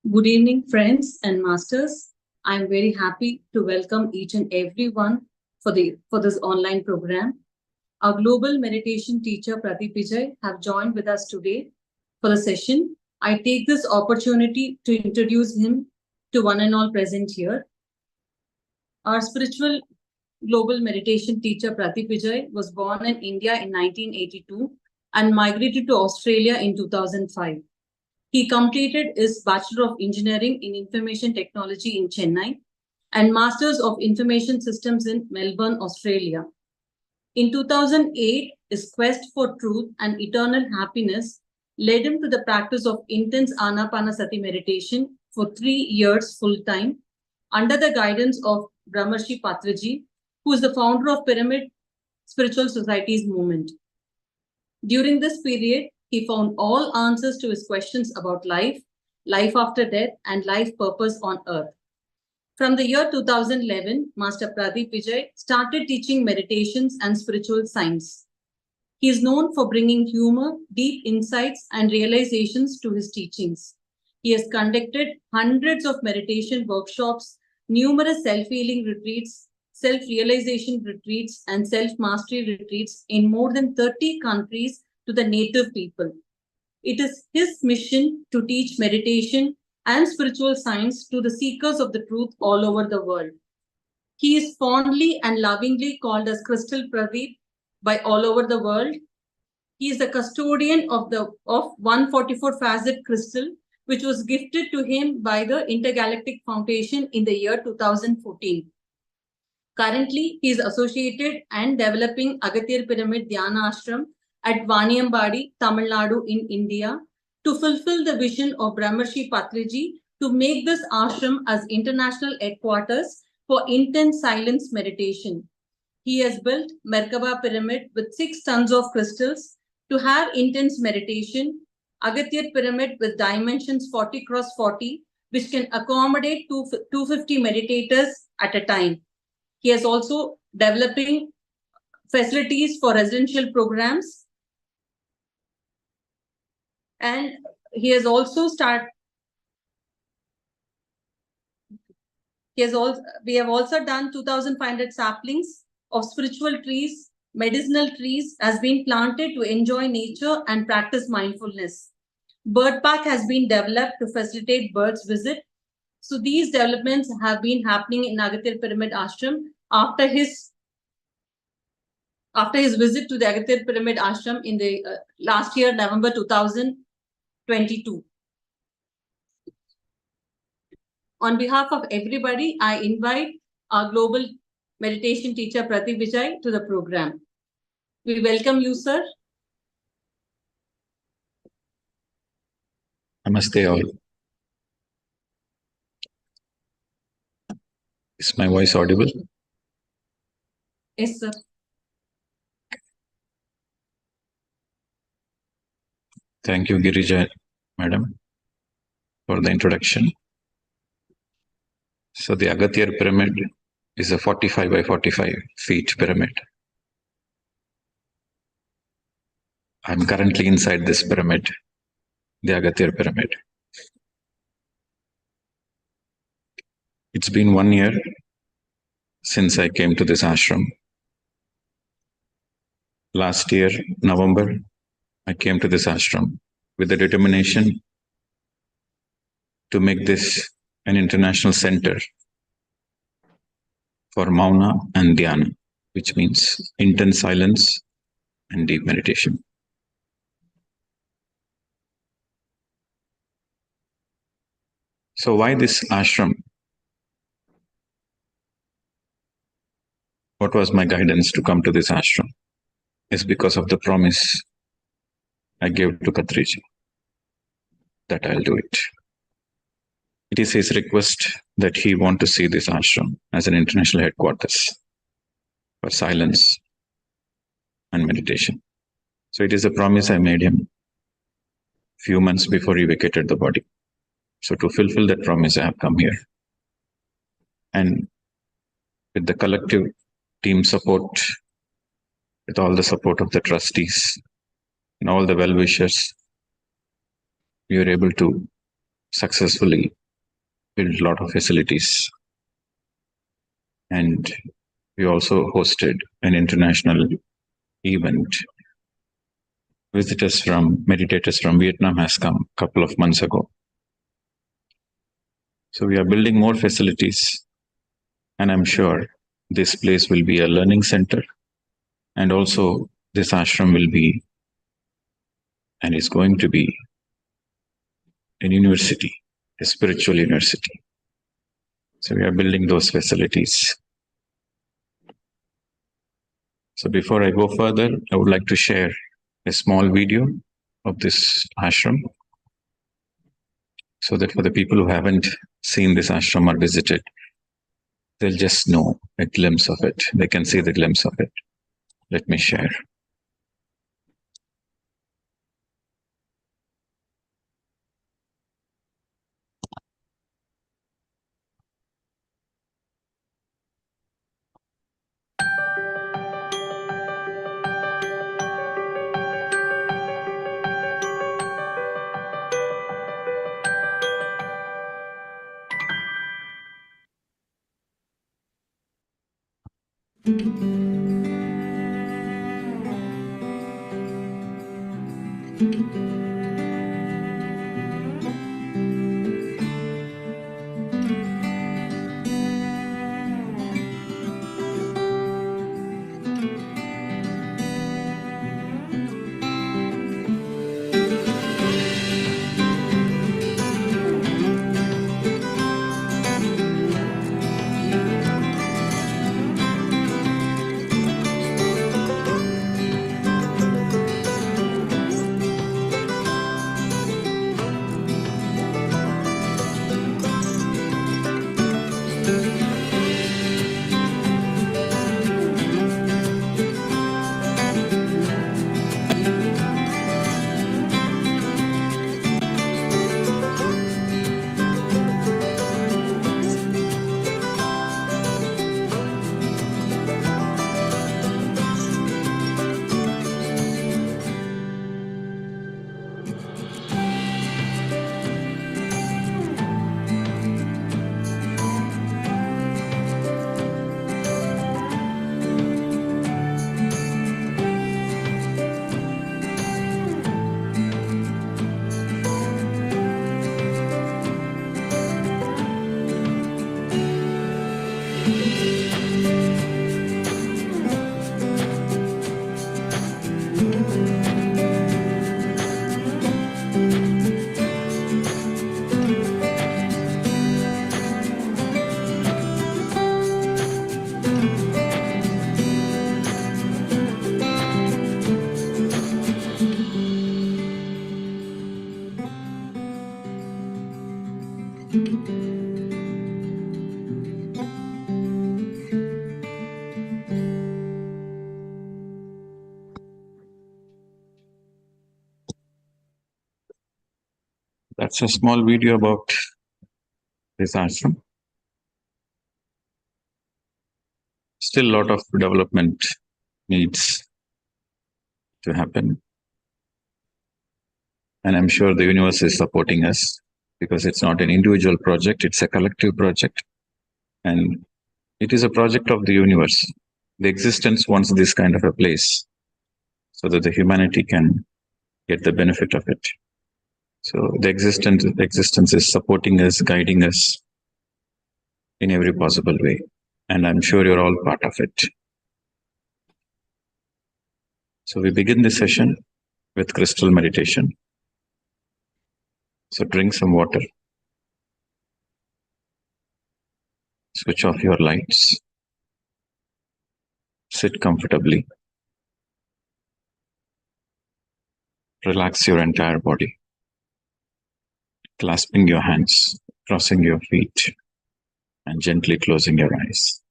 Good evening, friends and masters. I'm very happy to welcome each and everyone for this online program. Our global meditation teacher Pradeep Vijay have joined with us today for the session. I take this opportunity to introduce him to one and all present here. Our spiritual global meditation teacher Pradeep Vijay was born in India in 1982 and migrated to Australia in 2005. He completed his Bachelor of Engineering in Information Technology in Chennai and Masters of Information Systems in Melbourne, Australia. In 2008, his quest for truth and eternal happiness led him to the practice of intense Anapanasati meditation for 3 years full-time under the guidance of Brahmarshi Patraji, who is the founder of Pyramid Spiritual Societies movement. During this period, he found all answers to his questions about life, life after death, and life purpose on earth. From the year 2011, Master Pradeep Vijay started teaching meditations and spiritual science. He is known for bringing humor, deep insights, and realizations to his teachings. He has conducted hundreds of meditation workshops, numerous self-healing retreats, self-realization retreats, and self-mastery retreats in more than 30 countries to the native people. It is his mission to teach meditation and spiritual science to the seekers of the truth all over the world. He is fondly and lovingly called as Crystal Pradeep by all over the world. He is the custodian of 144 facet crystal, which was gifted to him by the Intergalactic Foundation in the year 2014. Currently, he is associated and developing Agathir Pyramid Dhyana Ashram at Vaniyambadi, Tamil Nadu in India to fulfill the vision of Brahmarshi Patraji to make this ashram as international headquarters for intense silence meditation. He has built Merkaba Pyramid with 6 tons of crystals to have intense meditation, Agathir Pyramid with dimensions 40 cross 40, which can accommodate 250 meditators at a time. He is also developing facilities for residential programs. And he has also we have also done 2,500 saplings of spiritual trees, medicinal trees has been planted to enjoy nature and practice mindfulness. Bird park has been developed to facilitate birds visit. So these developments have been happening in Agathir Pyramid Ashram after his visit to the Agathir Pyramid Ashram in the last year, November 2022. On behalf of everybody, I invite our global meditation teacher, Pradeep Vijay, to the program. We welcome you, sir. Namaste all. Is my voice audible? Yes, sir. Thank you, Girija, madam, for the introduction. So the Agathir Pyramid is a 45 by 45 feet pyramid. I'm currently inside this pyramid, the Agathir Pyramid. It's been 1 year since I came to this ashram. Last year, November, I came to this ashram with the determination to make this an international center for Mauna and Dhyana, which means intense silence and deep meditation. So why this ashram? What was my guidance to come to this ashram? Is because of the promise I gave to Katriji that I'll do it. It is his request that he want to see this ashram as an international headquarters for silence and meditation. So it is a promise I made him few months before he vacated the body. So to fulfill that promise, I have come here. And with the collective team support, with all the support of the trustees and all the well-wishers, we were able to successfully built a lot of facilities. And we also hosted an international event. Meditators from Vietnam has come a couple of months ago. So we are building more facilities, and I'm sure this place will be a learning center, and also this ashram will be and is going to be an university, a spiritual university. So we are building those facilities. So before I go further, I would like to share a small video of this ashram, so that for the people who haven't seen this ashram or visited, they'll just know a glimpse of it. They can see the glimpse of it. Let me share. That's a small video about this ashram. Still a lot of development needs to happen. And I'm sure the universe is supporting us, because it's not an individual project, it's a collective project. And it is a project of the universe. The existence wants this kind of a place so that the humanity can get the benefit of it. So the existence is supporting us, guiding us in every possible way. And I'm sure you're all part of it. So we begin this session with crystal meditation. So drink some water. Switch off your lights. Sit comfortably. Relax your entire body. Clasping your hands, crossing your feet, and gently closing your eyes.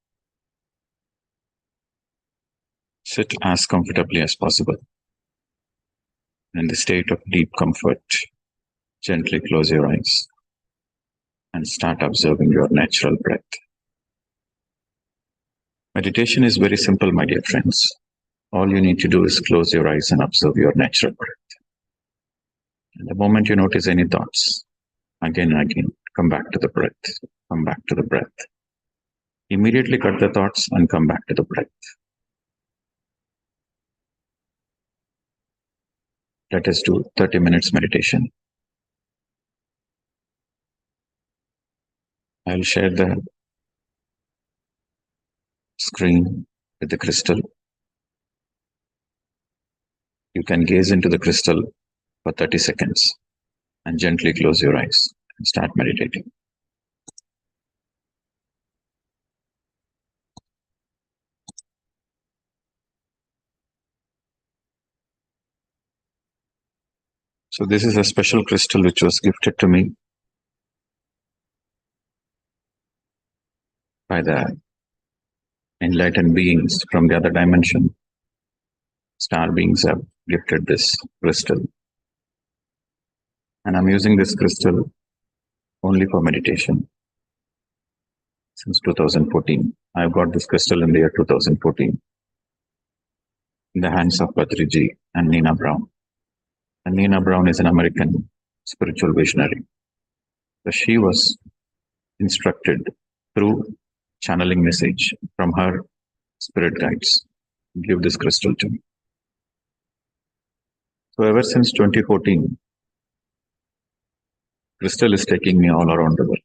Sit as comfortably as possible. In the state of deep comfort, gently close your eyes and start observing your natural breath. Meditation is very simple, my dear friends. All you need to do is close your eyes and observe your natural breath. And the moment you notice any thoughts, again and again, Come back to the breath. Come back to the breath. Immediately cut the thoughts and come back to the breath. Let us do 30 minutes meditation. I'll share the screen with the crystal. You can gaze into the crystal for 30 seconds and gently close your eyes and start meditating. So this is a special crystal which was gifted to me by the enlightened beings from the other dimension. Star beings have gifted this crystal. And I'm using this crystal only for meditation since 2014. I've got this crystal in the year 2014 in the hands of Patriji and Nina Brown. And Nina Brown is an American spiritual visionary. So she was instructed through channeling message from her spirit guides to give this crystal to me. So ever since 2014, crystal is taking me all around the world.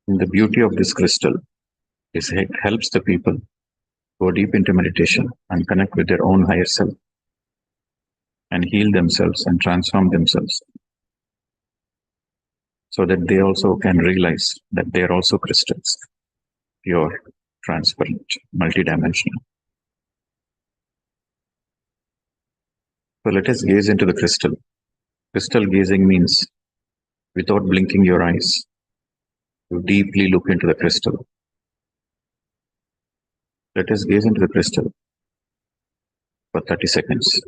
And the beauty of this crystal is it helps the people go deep into meditation and connect with their own higher self and heal themselves and transform themselves so that they also can realize that they are also crystals, pure, transparent, multidimensional. So let us gaze into the crystal. Crystal gazing means without blinking your eyes, you deeply look into the crystal. Let us gaze into the crystal for 30 seconds.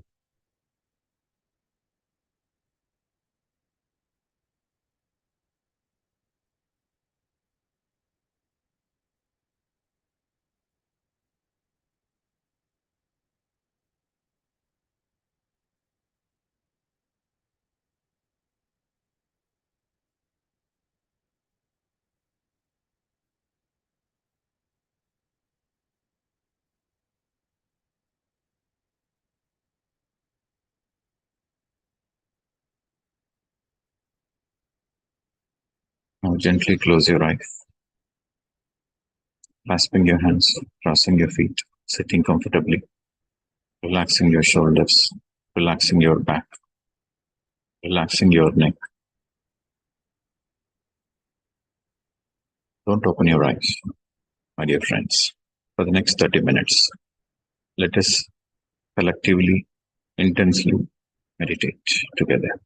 Now gently close your eyes, clasping your hands, crossing your feet, sitting comfortably, relaxing your shoulders, relaxing your back, relaxing your neck. Don't open your eyes, my dear friends. For the next 30 minutes, let us collectively, intensely meditate together.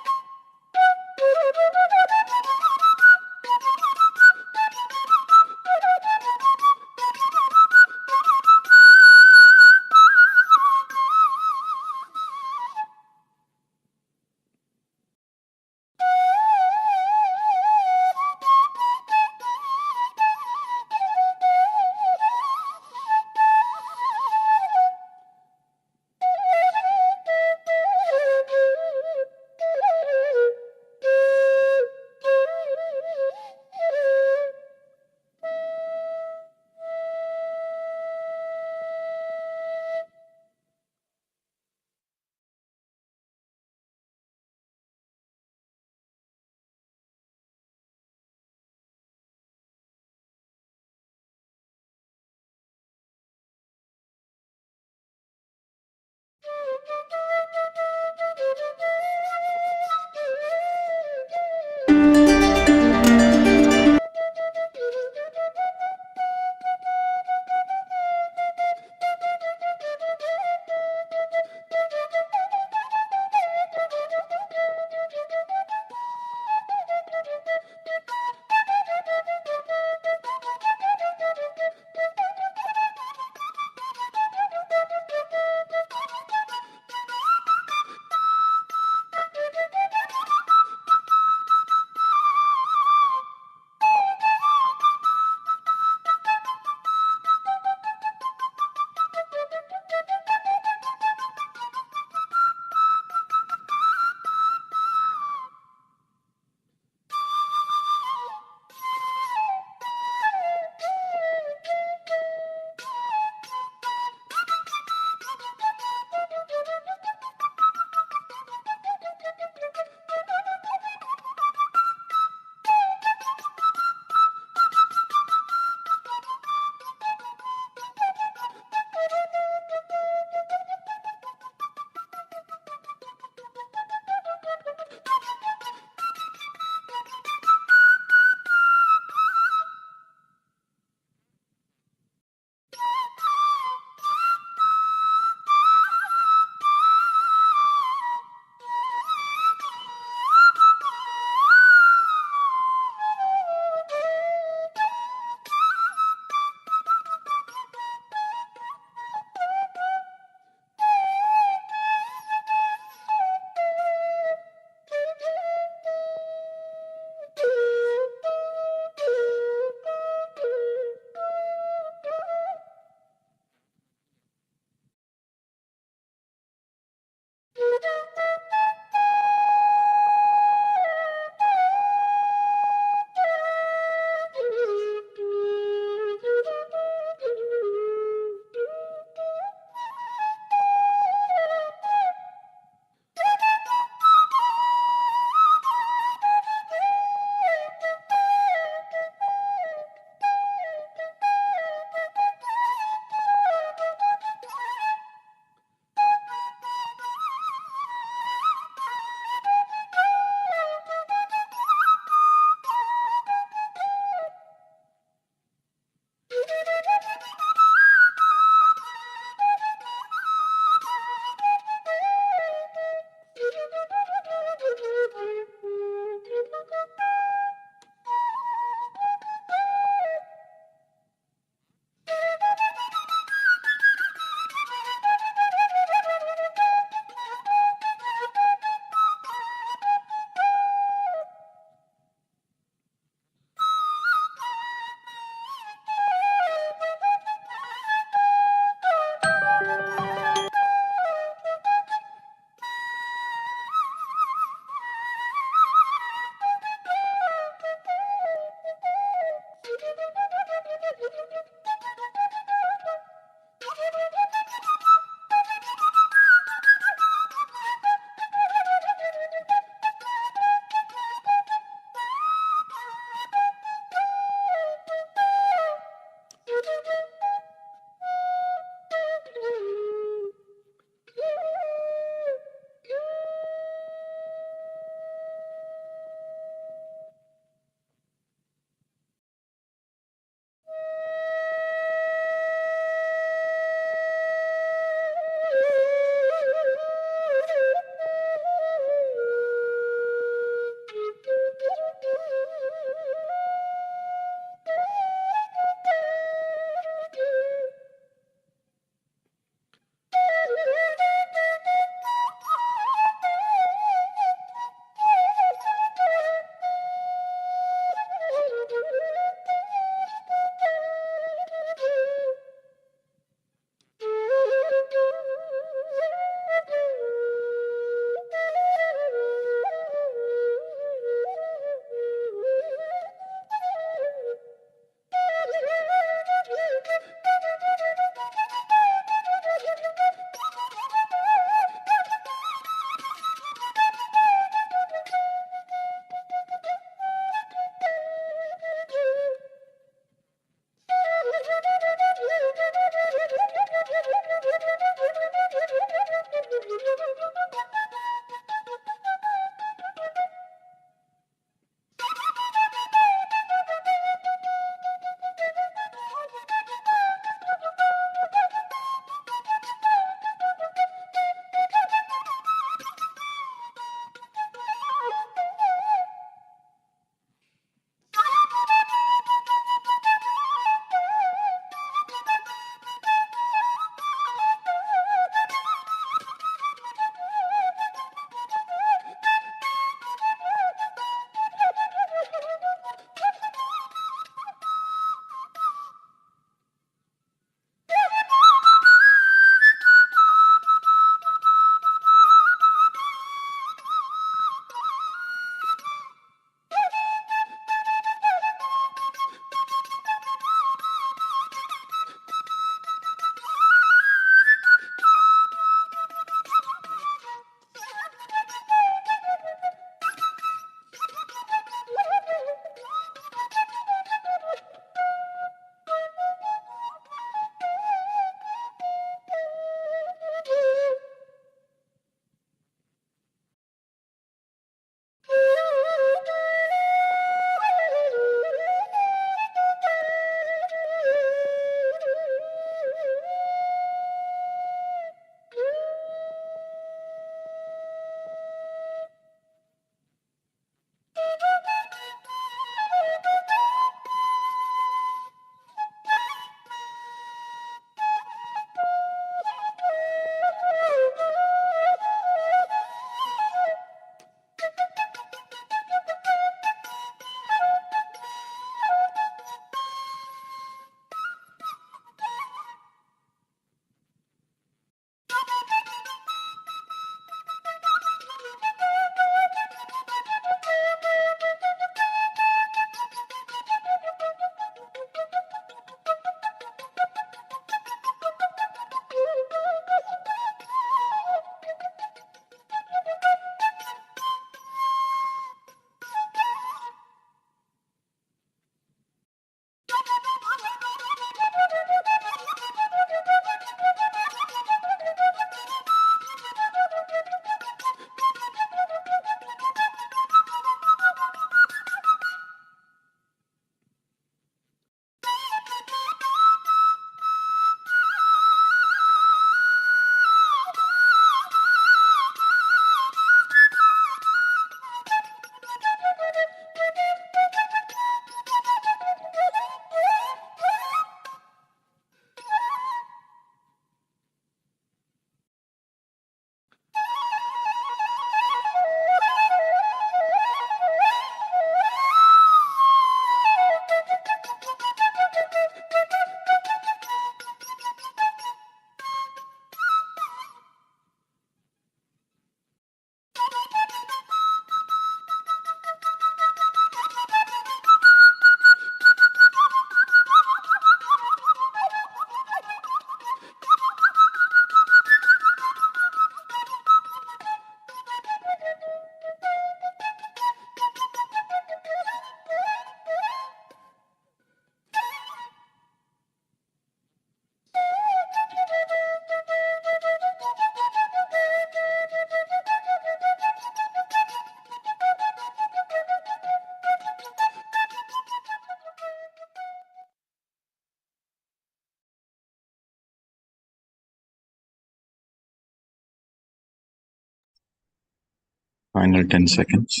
Final 10 seconds.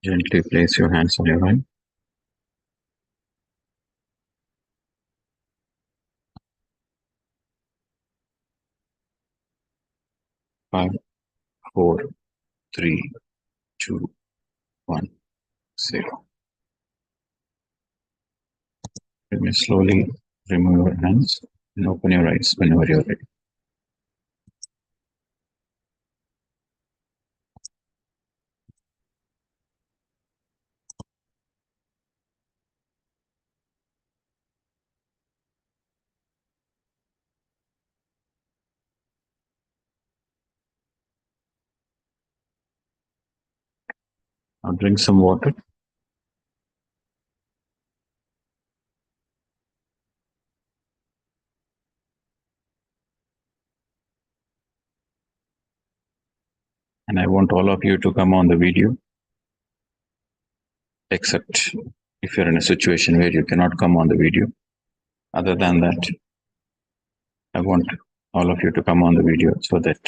Gently place your hands on your head. 5, 4, 3, 2, 1, 0. You may slowly remove your hands and open your eyes whenever you're ready. Now drink some water. And I want all of you to come on the video, except if you're in a situation where you cannot come on the video. Other than that, I want all of you to come on the video so that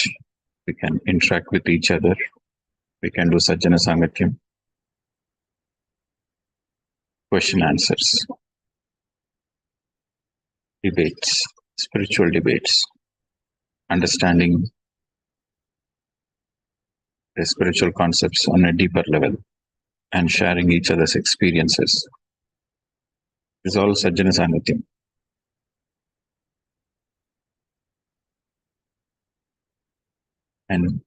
we can interact with each other. We can do Sajjana Sangatyam, question answers, debates, spiritual debates, understanding the spiritual concepts on a deeper level, and sharing each other's experiences. It's all Sajjana Sangatyam. And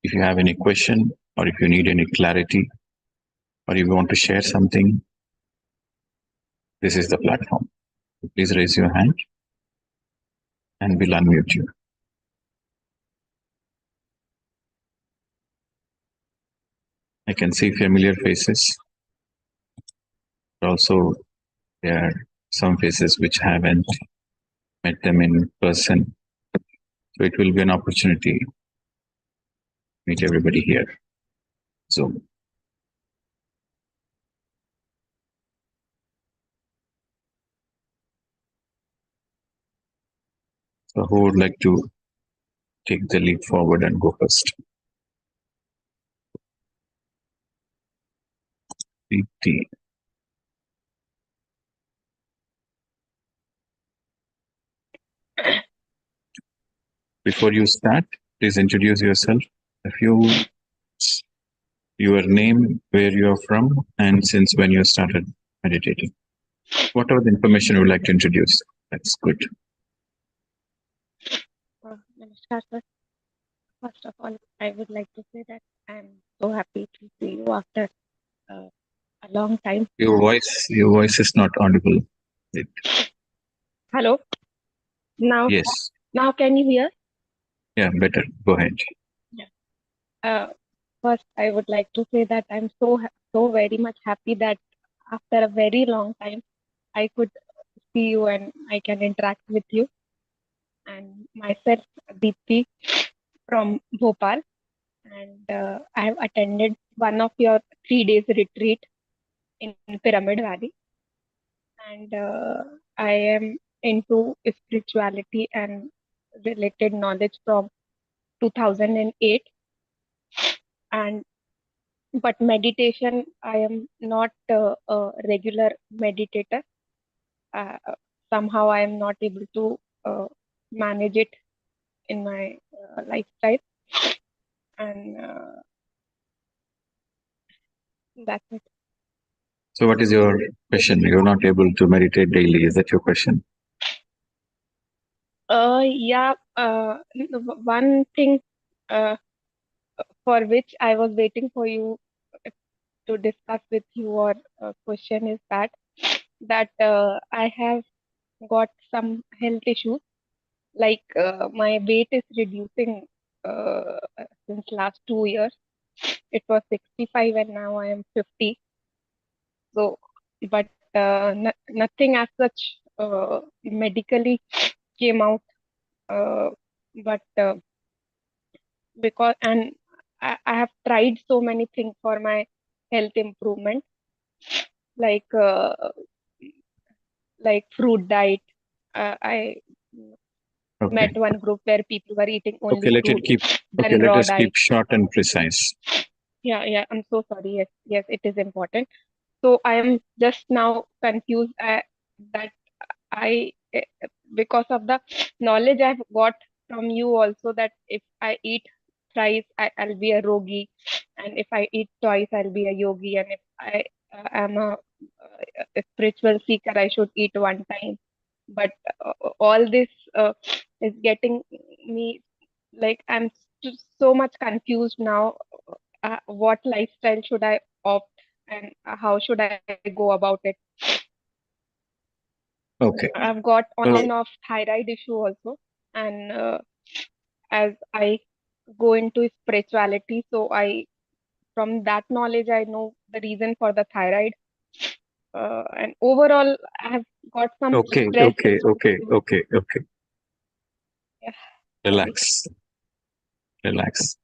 if you have any question, or if you need any clarity, or you want to share something, this is the platform. Please raise your hand and we'll unmute you. I can see familiar faces. Also, there are some faces which haven't met them in person. So it will be an opportunity to meet everybody here. So who would like to take the leap forward and go first? Deepti. Before you start, please introduce yourself. A few, your name, where you are from, and since when you started meditating. Whatever the information you would like to introduce, that's good. Namaskar, sir. First of all, I would like to say that I'm so happy to see you after a long time. Your voice is not audible. Hello. Now, Yes. Now can you hear? Yeah, better. Go ahead. First, I would like to say that I'm so very much happy that after a very long time, I could see you and I can interact with you. And myself, Deepti from Bhopal, and I have attended one of your 3 days retreat in Pyramid Valley, and I am into spirituality and related knowledge from 2008. And but meditation, I am not a regular meditator. Uh, Somehow I am not able to manage it in my lifestyle, and that's it. So, what is your question? You're not able to meditate daily. Is that your question? Yeah. One thing for which I was waiting for you to discuss with you or question is that I have got some health issues. Like my weight is reducing since last 2 years. It was 65 and now I am 50. So, but nothing as such medically came out. Uh, but because and I have tried so many things for my health improvement, like fruit diet, I Okay. met one group where people were eating only Okay, let fruits, let raw us keep diet. short and precise. Yeah, I'm so sorry. Yes, it is important. So I am just now confused that I, because of the knowledge I've got from you also, that if I eat thrice, I'll be a rogi, and if I eat twice, I'll be a yogi, and if I am a spiritual seeker, I should eat one time. But all this is getting me, like, I'm so much confused now. What lifestyle should I opt, and how should I go about it? Okay. I've got on So, and off thyroid issue also, and as I go into spirituality, so I, from that knowledge, I know the reason for the thyroid, and overall I have got some okay, stress okay, issue. okay, okay, okay. Yeah, sorry. Relax, relax.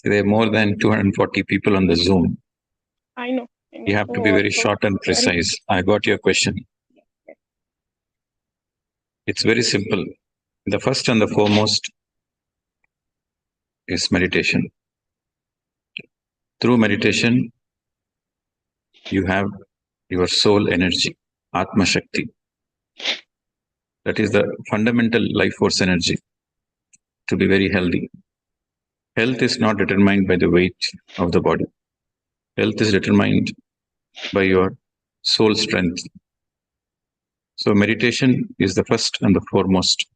There are more than 240 people on the Zoom. I know, I You know. have to be Oh, very so short and sorry. precise. I got your question. Yes. It's very simple. The first and the foremost is meditation. Through meditation, you have your soul energy, Atma Shakti. That is the fundamental life force energy to be very healthy. Health is not determined by the weight of the body. Health is determined by your soul strength. So meditation is the first and the foremost.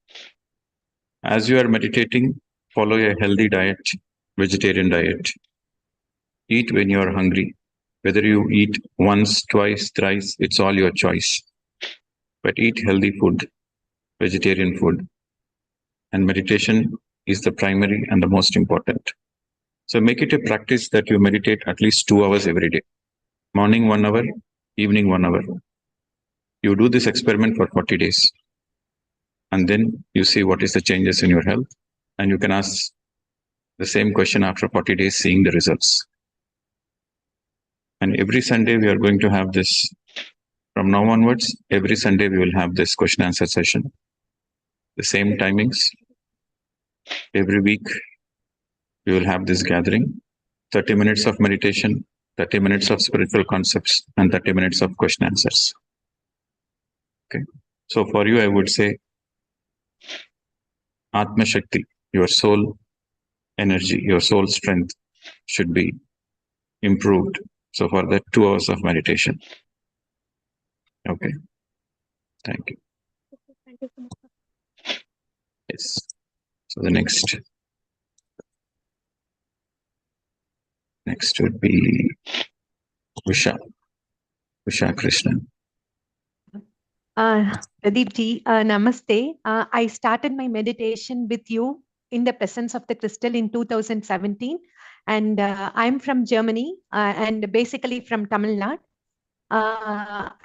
As you are meditating, follow a healthy diet, vegetarian diet. Eat when you are hungry. Whether you eat once, twice, thrice, it's all your choice. But eat healthy food, vegetarian food. And meditation is the primary and the most important. So make it a practice that you meditate at least 2 hours every day. Morning 1 hour, evening 1 hour. You do this experiment for 40 days. And then you see what is the changes in your health. And you can ask the same question after 40 days, seeing the results. And every Sunday, we are going to have this. From now onwards, every Sunday, we will have this question answer session. The same timings. Every week, we will have this gathering. 30 minutes of meditation, 30 minutes of spiritual concepts, and 30 minutes of question answers. Okay. So for you, I would say Atma Shakti, your soul energy, your soul strength should be improved. So for that, 2 hours of meditation. Okay. Thank you. Thank you so much. Yes. So the next would be Usha Krishnan. Pradeep ji, namaste. I started my meditation with you in the presence of the crystal in 2017, and I'm from Germany and basically from Tamil Nadu.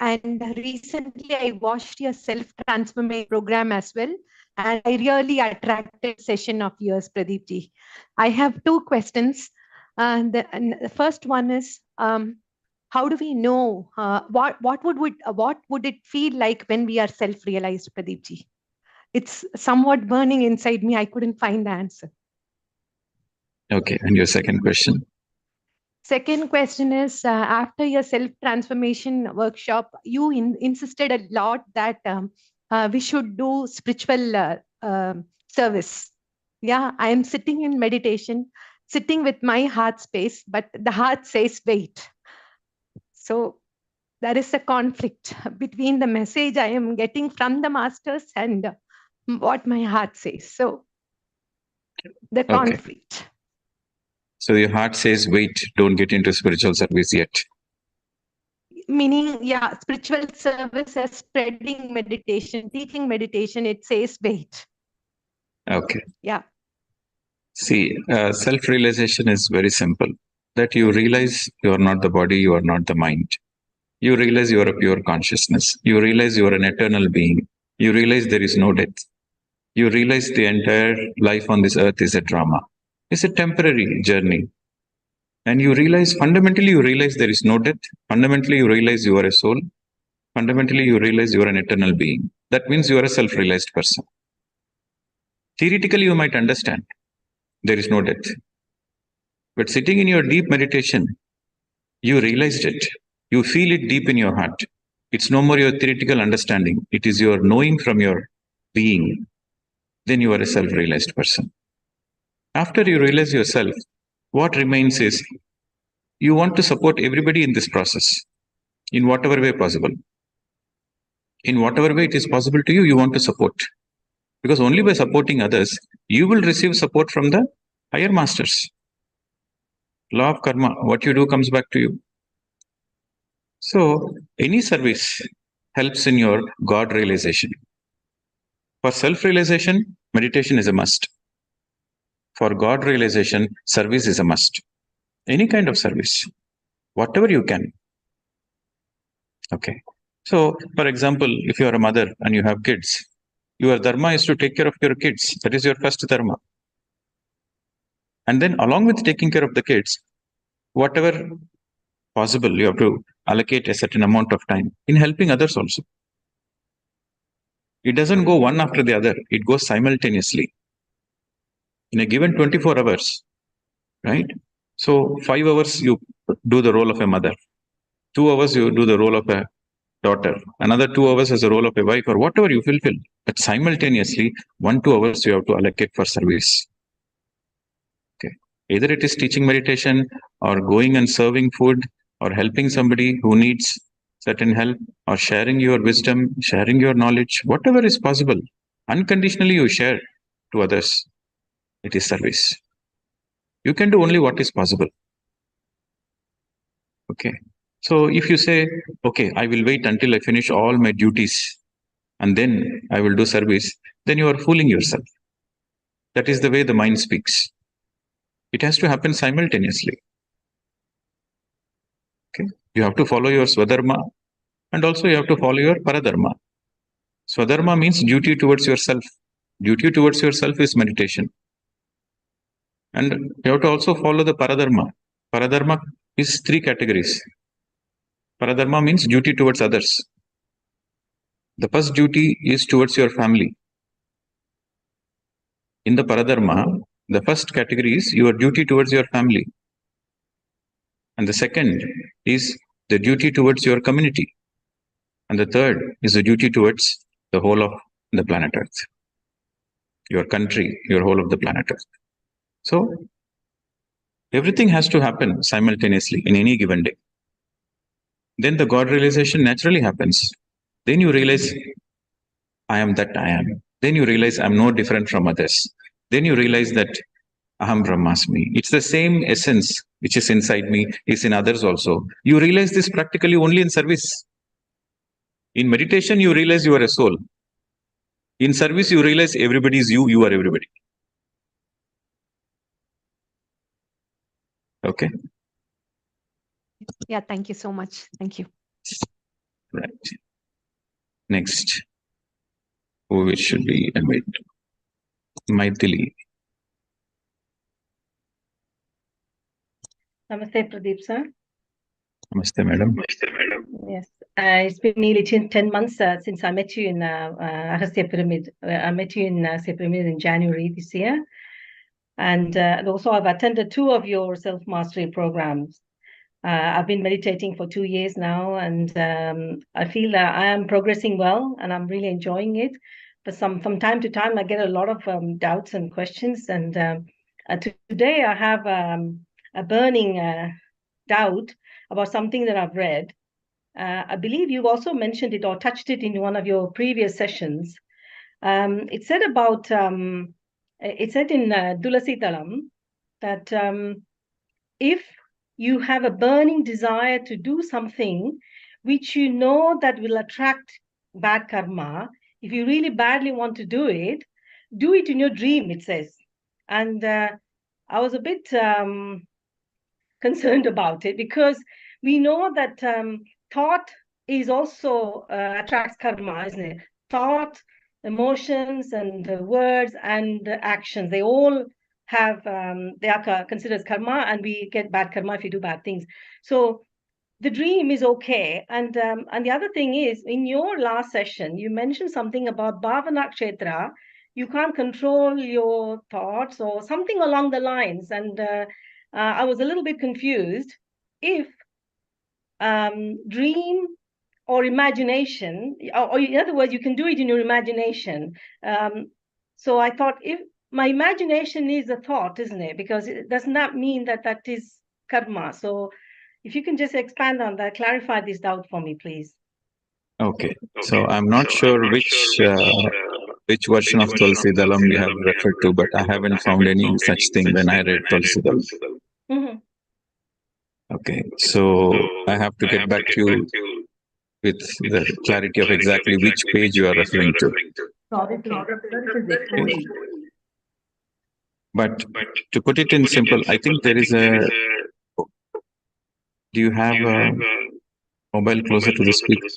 And recently I watched your self-transformation program as well, and I really attracted session of yours, Pradeep ji. I have two questions. And the first one is, how do we know what would it feel like when we are self-realized, Pradeep ji? It's somewhat burning inside me. I couldn't find the answer. Okay. And your second question? Second question is, after your self-transformation workshop, you insisted a lot that we should do spiritual service. Yeah, I am sitting in meditation, sitting with my heart space, but the heart says, wait. So there is a conflict between the message I am getting from the masters and what my heart says. So the conflict. So your heart says, wait, don't get into spiritual service yet. Meaning, yeah, spiritual service as spreading meditation, teaching meditation, it says wait. Okay. Yeah. See, self-realization is very simple. That you realize you are not the body, you are not the mind. You realize you are a pure consciousness. You realize you are an eternal being. You realize there is no death. You realize the entire life on this earth is a drama. It's a temporary journey. And you realize, fundamentally, you realize there is no death. Fundamentally, you realize you are a soul. Fundamentally, you realize you are an eternal being. that means you are a self-realized person. Theoretically, you might understand there is no death. But sitting in your deep meditation, you realized it. You feel it deep in your heart. It's no more your theoretical understanding. It is your knowing from your being. Then you are a self-realized person. After you realize yourself, what remains is you want to support everybody in this process in whatever way possible. In whatever way it is possible to you, you want to support. Because only by supporting others, you will receive support from the higher masters. Law of karma, what you do comes back to you. So, any service helps in your God realization. For self realization, meditation is a must. For God realization, service is a must. Any kind of service, whatever you can. Okay. So, for example, if you are a mother and you have kids, your dharma is to take care of your kids. That is your first dharma. And then, along with taking care of the kids, whatever possible, you have to allocate a certain amount of time in helping others also. It doesn't go one after the other, it goes simultaneously. In a given 24 hours, right? So 5 hours you do the role of a mother, 2 hours you do the role of a daughter, another 2 hours as a role of a wife or whatever you fulfill. But simultaneously, 1-2 hours you have to allocate for service. Okay. Either it is teaching meditation or going and serving food or helping somebody who needs certain help or sharing your wisdom, sharing your knowledge, whatever is possible. Unconditionally you share to others. It is service. You can do only what is possible. Okay. So if you say, okay, I will wait until I finish all my duties and then I will do service, then you are fooling yourself. That is the way the mind speaks. It has to happen simultaneously. Okay. You have to follow your Swadharma and also you have to follow your Paradharma. Swadharma means duty towards yourself. Duty towards yourself is meditation. And you have to also follow the Paradharma. Paradharma is 3 categories. Paradharma means duty towards others. The first duty is towards your family. In the Paradharma, the first category is your duty towards your family. And the second is the duty towards your community. And the third is the duty towards the whole of the planet Earth. Your country, your whole of the planet Earth. So, everything has to happen simultaneously in any given day. Then the God realization naturally happens. Then you realize, I am that I am. Then you realize I'm no different from others. Then you realize that Aham Brahmasmi. It's the same essence which is inside me, is in others also. You realize this practically only in service. In meditation, you realize you are a soul. In service, you realize everybody is you, you are everybody. Okay. Yeah, thank you so much. Thank you. Right. Next. Who it should be Amit. Maithili. Namaste, Pradeep sir. Namaste, madam. Yes, it's been nearly 10 months since I met you in Ahasya Pyramid. I met you in Ahasya Pyramid in January this year. And also I've attended 2 of your self-mastery programs. I've been meditating for 2 years now, and I feel that I am progressing well and I'm really enjoying it. But from time to time, I get a lot of doubts and questions. And today I have a burning doubt about something that I've read. I believe you've also mentioned it or touched it in one of your previous sessions. It said about, it said in Tulasi Talam that if you have a burning desire to do something which you know that will attract bad karma, if you really badly want to do it in your dream, it says. And I was a bit concerned about it because we know that thought is also attracts karma, isn't it? Thought, emotions, and words and actions, they all have they are considered as karma, and we get bad karma if you do bad things. So the dream is okay. And the other thing is, in your last session, you mentioned something about Bhavana Kshetra. You can't control your thoughts or something along the lines. And I was a little bit confused if dream or imagination, or in other words, you can do it in your imagination. So I thought, if my imagination is a thought, isn't it? Because it does not mean that that is karma. So if you can just expand on that, clarify this doubt for me, please. Okay. So I'm not sure which version of Tulsi Dalam you have referred to, but I haven't found any such thing when I read Tulsi Dalam. Mhm. Okay. So I have to get back to you with the clarity of exactly which page you are referring to. Okay. But to put it in simple, I think there is a. Do you have a mobile closer to the speaker?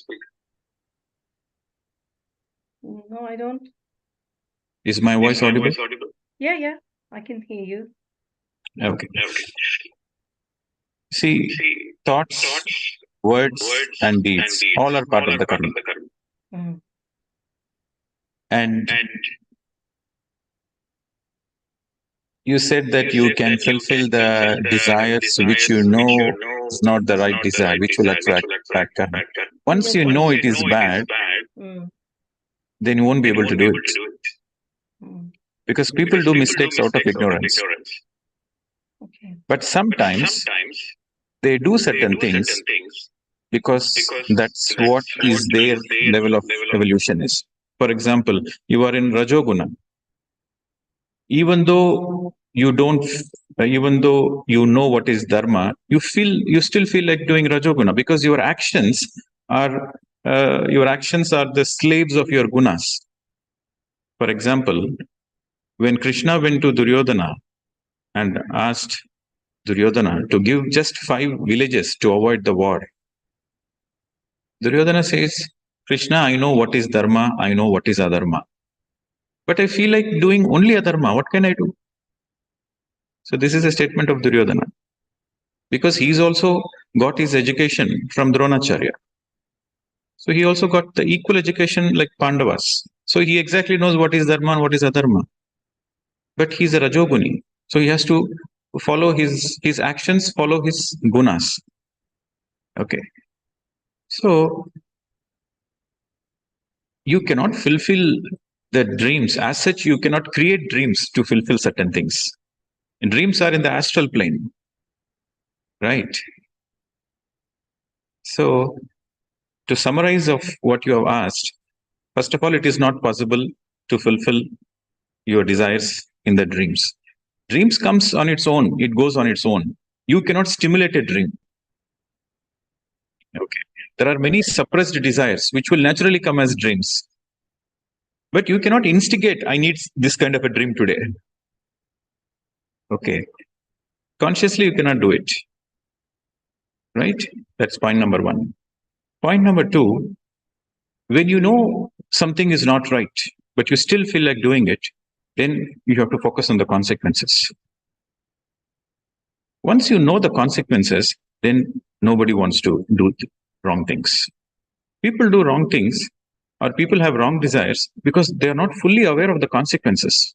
No, I don't. Is my voice audible? Yeah, I can hear you. Okay. See, thoughts, words, and deeds all are part of the karma. Mhm. And you said that you can fulfill the desires which you know is not the right desire, which will attract bad karma. Once you know it is bad, Mm. then you won't be able to do it. Mm. Because people do mistakes out of ignorance. Okay. But sometimes they do certain things because that's what is their level of evolution is. For example, you are in Rajoguna. Even though you don't, even though you know what is Dharma, you still feel like doing Rajoguna because your actions are the slaves of your gunas. For example, when Krishna went to Duryodhana and asked Duryodhana to give just 5 villages to avoid the war, Duryodhana says, Krishna, I know what is Dharma, I know what is Adharma. But I feel like doing only Adharma. What can I do? So this is a statement of Duryodhana. Because he's also got his education from Dronacharya. So he also got the equal education like Pandavas. So he exactly knows what is Dharma and what is Adharma. But he's a Rajoguni. So he has to follow his actions, follow his gunas. Okay. So you cannot fulfill the dreams. As such, you cannot create dreams to fulfill certain things. And dreams are in the astral plane. Right. So to summarize of what you have asked, first of all, it is not possible to fulfill your desires in the dreams. Dreams comes on its own. It goes on its own. You cannot stimulate a dream. Okay. There are many suppressed desires which will naturally come as dreams. But you cannot instigate, I need this kind of a dream today. Okay. Consciously, you cannot do it. Right? That's point number 1. Point number 2, when you know something is not right, but you still feel like doing it, then you have to focus on the consequences. Once you know the consequences, then nobody wants to do wrong things. People do wrong things or people have wrong desires because they are not fully aware of the consequences.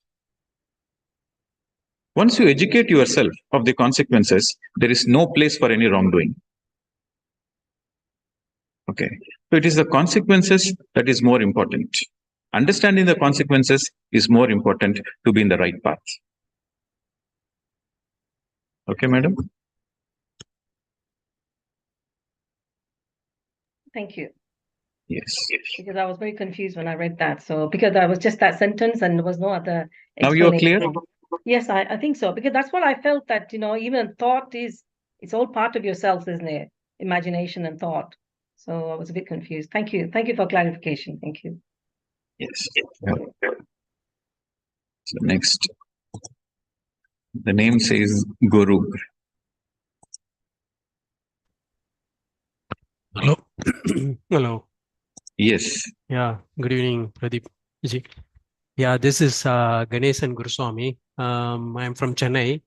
Once you educate yourself of the consequences, there is no place for any wrongdoing. Okay. So it is the consequences that is more important. Understanding the consequences is more important to be in the right path. Okay, madam? Thank you. Yes. Because I was very confused when I read that. So because I was just that sentence and there was no other Now you are clear? Yes, I think so. Because that's what I felt, that, even thought it's all part of yourself, isn't it? Imagination and thought. So I was a bit confused. Thank you. Thank you for clarification. Thank you. Yes. So next, the name says Guru. Hello. Hello. Yes. Yeah. Good evening, Pradeep. Vijay. Yeah, this is Ganesan Guruswamy. I'm from Chennai.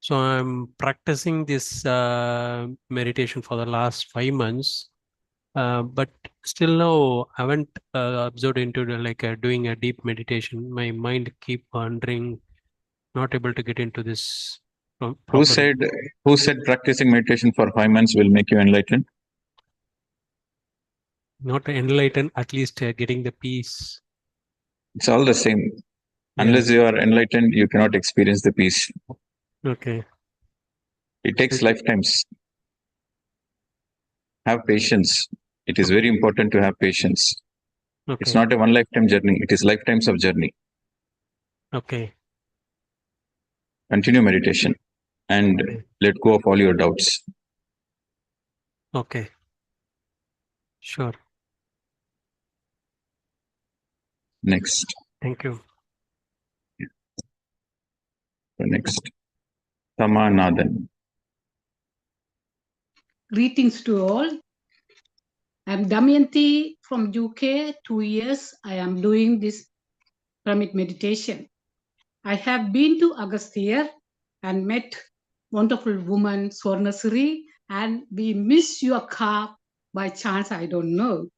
So I'm practicing this meditation for the last 5 months, but still now I haven't observed into doing a deep meditation. My mind keep wandering, not able to get into this Who properly. said practicing meditation for 5 months will make you enlightened? Not enlightened, at least getting the peace. It's all the same. Yeah. Unless you are enlightened, you cannot experience the peace. Okay. It takes lifetimes. Have patience. It is very important to have patience. Okay. It's not a one lifetime journey. It is lifetimes of journey. Okay. Continue meditation and let go of all your doubts. Okay. Sure. Next. Thank you. The next. Tamanathan. Greetings to all. I'm Damayanti from UK. 2 years I am doing this pyramid meditation. I have been to Agastya and met wonderful woman Swarnasri, and we miss your car by chance, I don't know.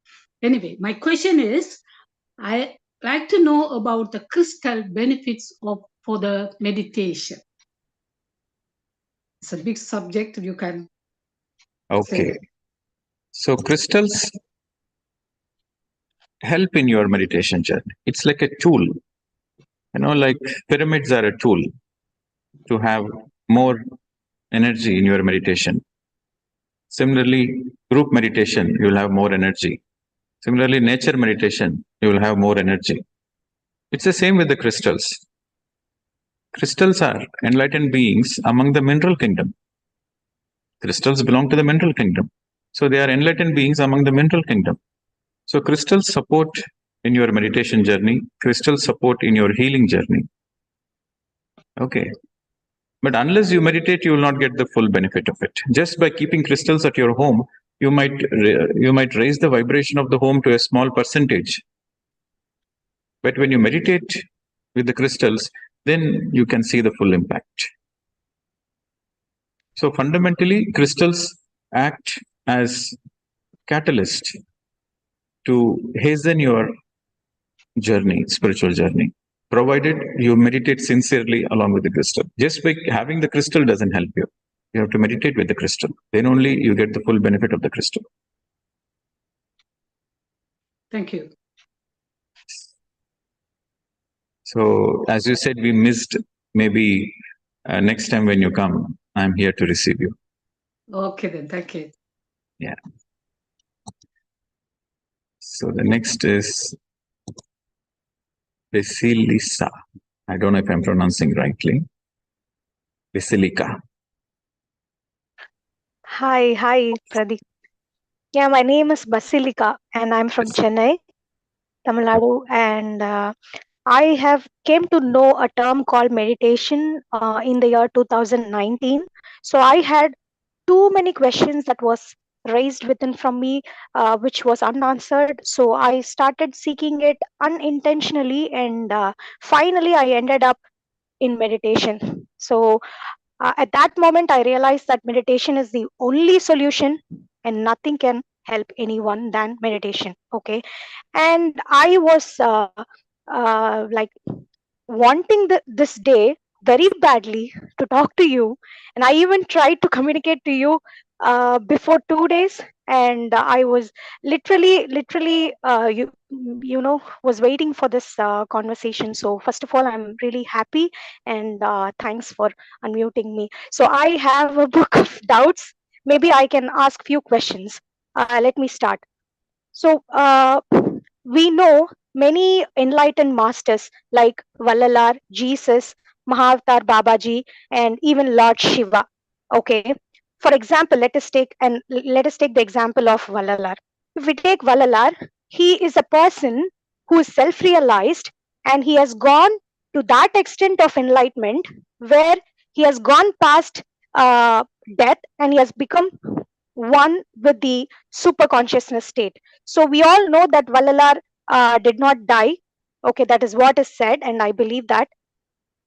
Anyway, my question is, I like to know about the crystal benefits for the meditation. It's a big subject, you can Okay. say. So crystals help in your meditation journey. It's like a tool. Like pyramids are a tool to have more energy in your meditation. Similarly, group meditation, you will have more energy. Similarly, nature meditation, you will have more energy. It's the same with the crystals. Crystals are enlightened beings among the mineral kingdom. Crystals belong to the mineral kingdom. So they are enlightened beings among the mineral kingdom. So crystals support in your meditation journey, crystals support in your healing journey. Okay. But unless you meditate, you will not get the full benefit of it. Just by keeping crystals at your home, you might raise the vibration of the home to a small percentage. But when you meditate with the crystals, then you can see the full impact. So fundamentally, crystals act as catalyst to hasten your journey, spiritual journey, provided you meditate sincerely along with the crystal. Just by having the crystal doesn't help you. You have to meditate with the crystal. Then only you get the full benefit of the crystal. Thank you. So, as you said, we missed. Maybe next time when you come, I'm here to receive you. Okay, then. Thank you. Yeah. So the next is Basilisa. I don't know if I'm pronouncing rightly. Basilica. Hi, Pradeep. Yeah, my name is Basilica and I'm from Chennai, Tamil Nadu, and I have came to know a term called meditation in the year 2019. So I had too many questions that was raised within from me, which was unanswered. So I started seeking it unintentionally, and finally I ended up in meditation. So at that moment, I realized that meditation is the only solution, and nothing can help anyone than meditation. Okay, and I was like wanting this day very badly to talk to you, and I even tried to communicate to you before 2 days, and I was literally was waiting for this conversation. So first of all, I'm really happy, and thanks for unmuting me. So I have a book of doubts. Maybe I can ask few questions. Let me start. So we know many enlightened masters like Vallalar, Jesus, Mahavatar Babaji, and even Lord Shiva. Okay. For example, let us take the example of Vallalar. If we take Vallalar, he is a person who is self-realized, and he has gone to that extent of enlightenment where he has gone past death, and he has become one with the super consciousness state. So we all know that Vallalar did not die. Okay, that is what is said, and I believe that.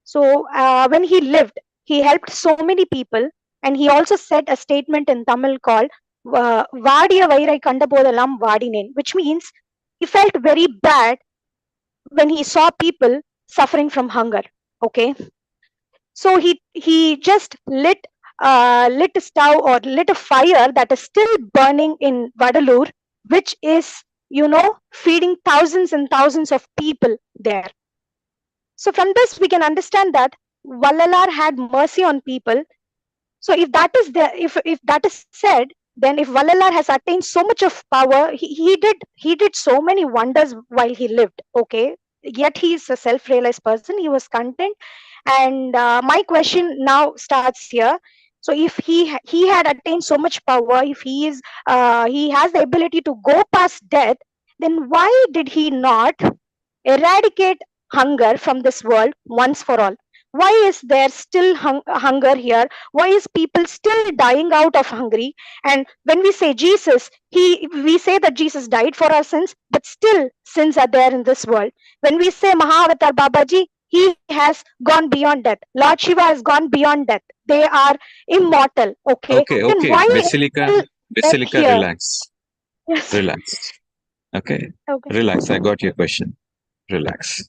So when he lived, he helped so many people, and he also said a statement in Tamil called "Vaadiya vairai kanda podalam vaadinen," which means he felt very bad when he saw people suffering from hunger. Okay, so he just lit a stove or lit a fire that is still burning in Vadalur, which is, feeding thousands and thousands of people there. So from this we can understand that Vallalar had mercy on people. So if that is there, if that is said, then if Vallalar has attained so much of power, he did so many wonders while he lived. Okay, yet he is a self-realized person. He was content, and my question now starts here. So if he had attained so much power, if he has the ability to go past death, then why did he not eradicate hunger from this world once for all? Why is there still hunger here? Why is people still dying out of hungry? And when we say Jesus, we say that Jesus died for our sins, but still sins are there in this world. When we say Mahavatar Babaji, he has gone beyond death. Lord Shiva has gone beyond death. They are immortal. Okay, Okay, then okay. why is Basilica, still death Basilica, here? relax. Yes. Relax. Okay. Okay. Relax. I got your question. Relax.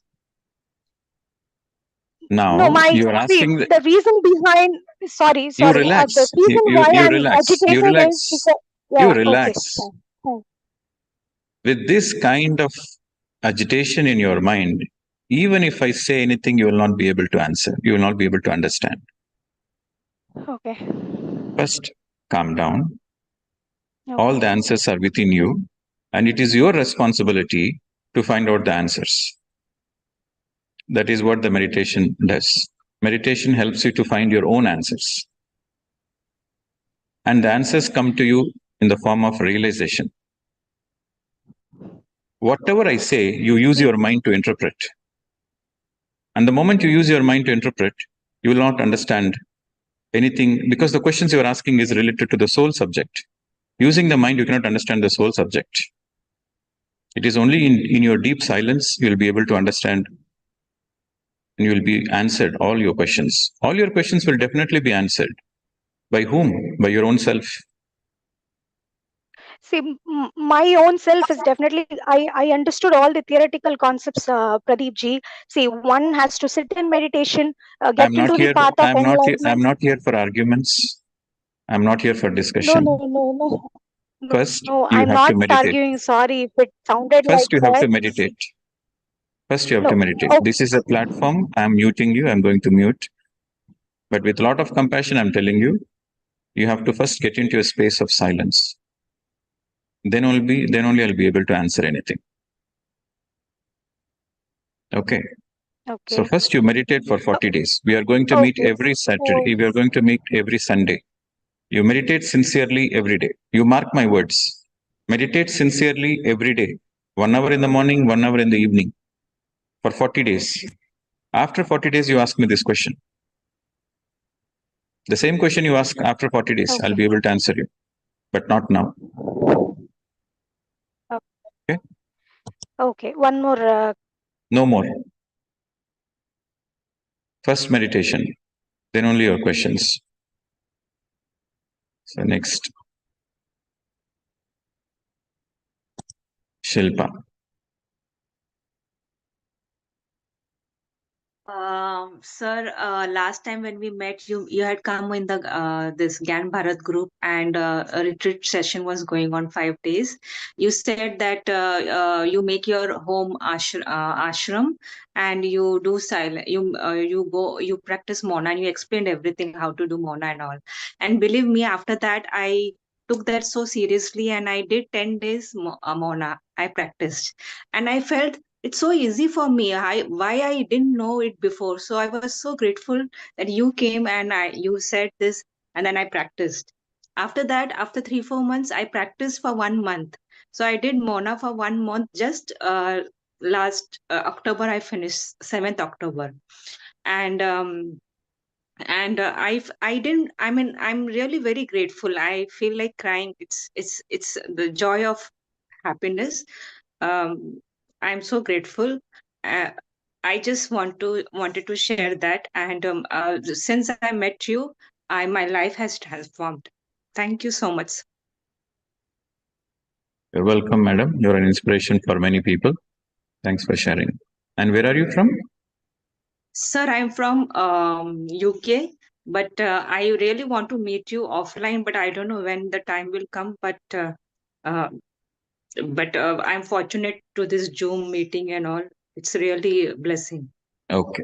No, Now you are asking the reason behind, sorry, you the relax. reason why You I'm relax. You agitated is relax. because, You yeah, okay, relax. fine, fine. With this kind of agitation in your mind, even if I say anything, you will not be able to answer. You will not be able to understand. Okay. First, calm down. Okay. All the answers are within you, and it is your responsibility to find out the answers. That is what the meditation does. Meditation helps you to find your own answers. And the answers come to you in the form of realization. Whatever I say, you use your mind to interpret. And the moment you use your mind to interpret, you will not understand anything, because the questions you are asking is related to the soul subject. Using the mind, you cannot understand the soul subject. It is only in your deep silence you will be able to understand, and you will be answered all your questions. All your questions will definitely be answered. By whom? By your own self. See, my own self is definitely, I understood all the theoretical concepts, Pradeep ji. See, one has to sit in meditation, get I'm into not the here. path of enlightenment. I'm not here for arguments. I'm not here for No, discussion. no. First, No, you I'm have to not meditate. arguing. Sorry if it sounded First, like you have that. to meditate. First, you have No, to meditate. okay. This is a platform. I'm muting you. I'm going to mute. But with a lot of compassion, I'm telling you, you have to first get into a space of silence. Then only I'll be able to answer anything. Okay. So Okay. first you meditate for 40 days. We are going to meet Okay. every Saturday. We are going to meet every Sunday. You meditate sincerely every day. You mark my words. Meditate sincerely every day. 1 hour in the morning, 1 hour in the evening. For 40 days. After 40 days, you ask me this question. The same question you ask after 40 days, Okay. I'll be able to answer you. But not now. Okay? Okay. One more. No more. First meditation. Then only your questions. So next. Shilpa. Sir, last time when we met, you had come in the this Gyan Bharat group, and a retreat session was going on 5 days. You said that you make your home ashram, and you do silent. You practice Mona, and you explained everything how to do Mona and all. And believe me, after that I took that so seriously, and I did 10 days Mona. I practiced, and I felt it's so easy for me. Why I didn't know it before. So I was so grateful that you came and you said this, and then I practiced. After that, after 3-4 months, I practiced for 1 month. So I did Mona for 1 month. Just last October I finished, 7th October, and I didn't. I mean, I'm really very grateful. I feel like crying. It's the joy of happiness. um, I'm so grateful. Uh, I just wanted to share that. And since I met you, my life has transformed. Thank you so much. You're welcome, madam. You're an inspiration for many people. Thanks for sharing. And where are you from? Sir, I'm from UK, but I really want to meet you offline, but I don't know when the time will come. Uh, I'm fortunate to this Zoom meeting and all. It's really a blessing. Okay.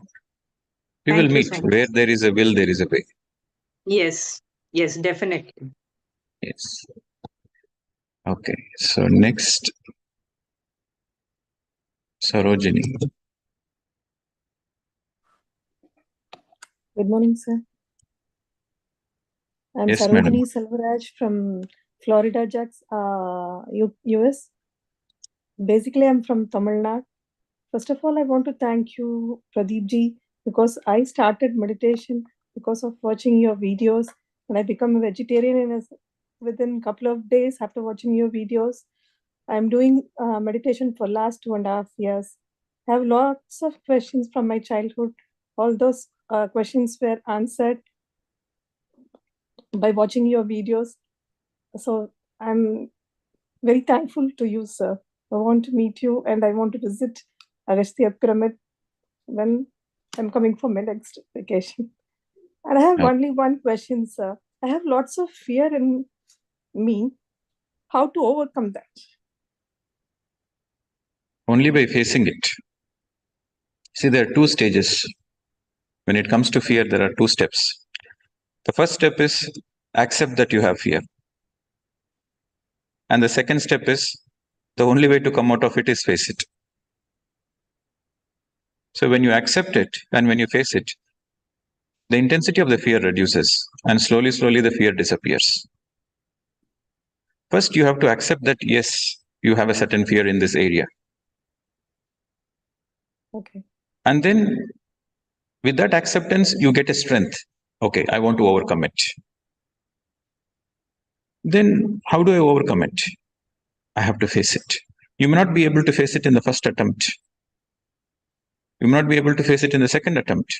We will Thank you meet. so much. Where there is a will, there is a way. Yes, yes, definitely. Yes. Okay. So next, Sarojini. Good morning, sir. I'm Yes, madam. Sarojini Selvaraj from Florida Jacks, US. Basically, I'm from Tamil Nadu. First of all, I want to thank you, Pradeep ji, because I started meditation because of watching your videos, and I become a vegetarian within a couple of days after watching your videos. I'm doing meditation for last 2.5 years. I have lots of questions from my childhood. All those questions were answered by watching your videos. So I'm very thankful to you, sir. I want to meet you and I want to visit Agastya Pyramid when I'm coming for my next vacation. And I have only one question, sir. I have lots of fear in me. How to overcome that? Only by facing it. See, there are two stages. When it comes to fear, there are two steps. The first step is accept that you have fear. And the second step is the only way to come out of it is face it. So when you accept it and when you face it, the intensity of the fear reduces and slowly, slowly the fear disappears. First, you have to accept that, yes, you have a certain fear in this area. Okay. And then with that acceptance, you get a strength. Okay, I want to overcome it. Then how do I overcome it? I have to face it. You may not be able to face it in the first attempt. You may not be able to face it in the second attempt.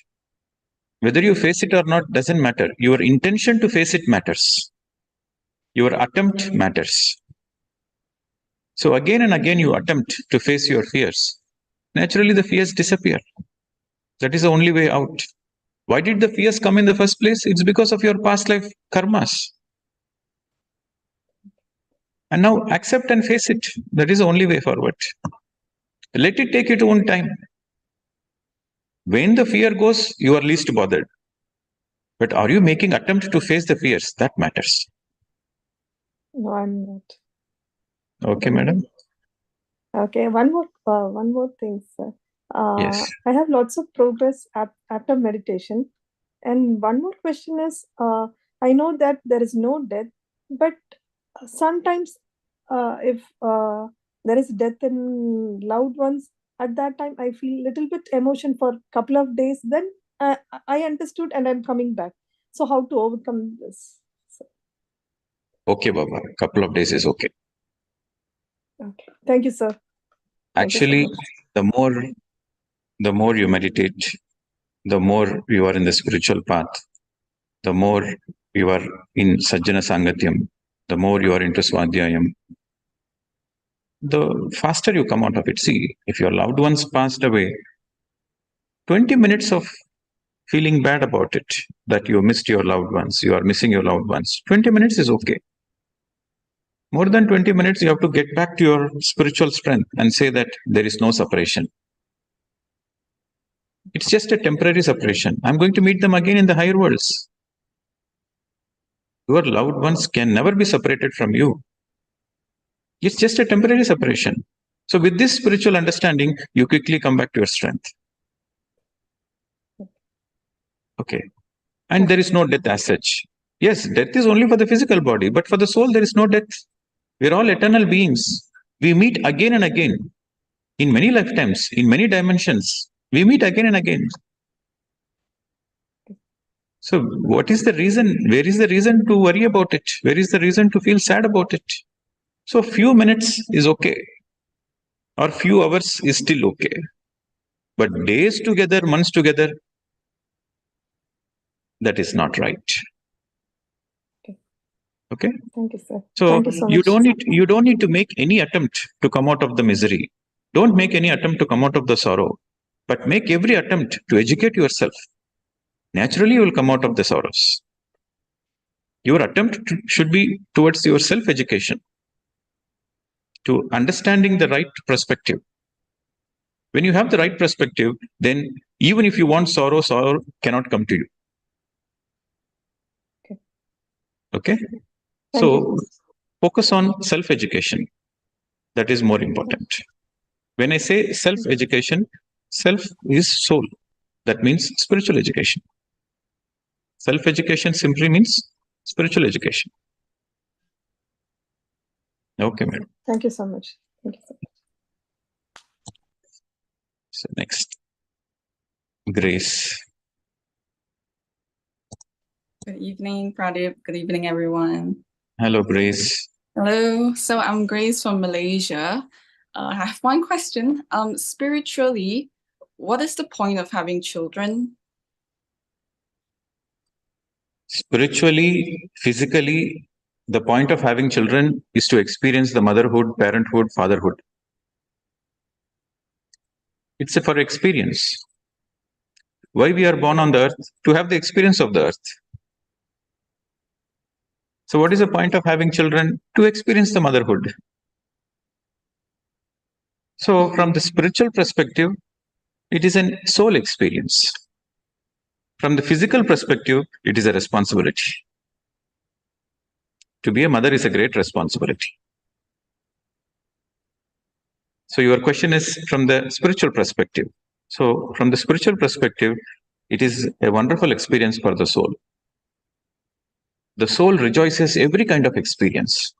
Whether you face it or not doesn't matter. Your intention to face it matters. Your attempt matters. So again and again you attempt to face your fears. Naturally, the fears disappear. That is the only way out. Why did the fears come in the first place? It's because of your past life karmas. And now accept and face it. That is the only way forward. Let it take its own time. When the fear goes, you are least bothered. But are you making attempt to face the fears? That matters. No, I'm not. Okay, madam. Okay, one more thing, sir. Yes. I have lots of progress after meditation. And one more question is, I know that there is no death, but sometimes if there is death in loved ones, at that time I feel little bit emotion for a couple of days. Then I understood and I'm coming back. So how to overcome this? Okay, Baba. Couple of days is okay. Okay. Thank you, sir. Actually, the more you meditate, the more you are in the spiritual path, the more you are in Sajjana Sangatyam, the more you are into Swadhyayam, the faster you come out of it. See, if your loved ones passed away, 20 minutes of feeling bad about it, that you missed your loved ones, you are missing your loved ones, 20 minutes is okay. More than 20 minutes, you have to get back to your spiritual strength and say that there is no separation. It's just a temporary separation. I'm going to meet them again in the higher worlds. Your loved ones can never be separated from you. It's just a temporary separation. So with this spiritual understanding, you quickly come back to your strength. Okay. And there is no death as such. Yes, death is only for the physical body, but for the soul, there is no death. We're all eternal beings. We meet again and again. In many lifetimes, in many dimensions, we meet again and again. So what is the reason? Where is the reason to worry about it? Where is the reason to feel sad about it? So few minutes is okay. Or few hours is still okay. But days together, months together, that is not right. Okay. Thank you, sir. So Thank you so you much. don't need to make any attempt to come out of the misery. Don't make any attempt to come out of the sorrow, but make every attempt to educate yourself. Naturally, you will come out of the sorrows. Your attempt should be towards your self-education, to understanding the right perspective. When you have the right perspective, then even if you want sorrow, sorrow cannot come to you. Okay? So focus on self-education. That is more important. When I say self-education, self is soul. That means spiritual education. Self-education simply means spiritual education. Okay, madam. Thank you so much. Thank you so much. So next, Grace. Good evening, Pradeep. Good evening, everyone. Hello, Grace. Hello. So I'm Grace from Malaysia. I have one question. Spiritually, what is the point of having children? Spiritually, physically, the point of having children is to experience the motherhood, parenthood, fatherhood. It's for experience. Why we are born on the earth? To have the experience of the earth. So what is the point of having children? To experience the motherhood. So from the spiritual perspective, it is a soul experience. From the physical perspective, it is a responsibility. To be a mother is a great responsibility. So your question is from the spiritual perspective. So from the spiritual perspective, it is a wonderful experience for the soul. The soul rejoices every kind of experience.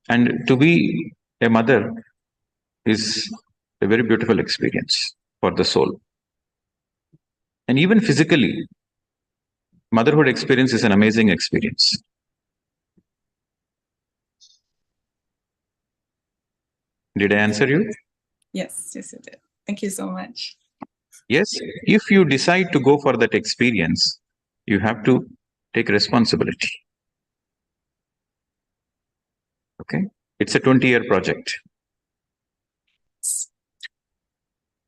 And to be a mother is a very beautiful experience for the soul. And even physically, motherhood experience is an amazing experience. Did I answer you? Yes, you did. Thank you so much. Yes, if you decide to go for that experience, you have to take responsibility. Okay, it's a 20-year project.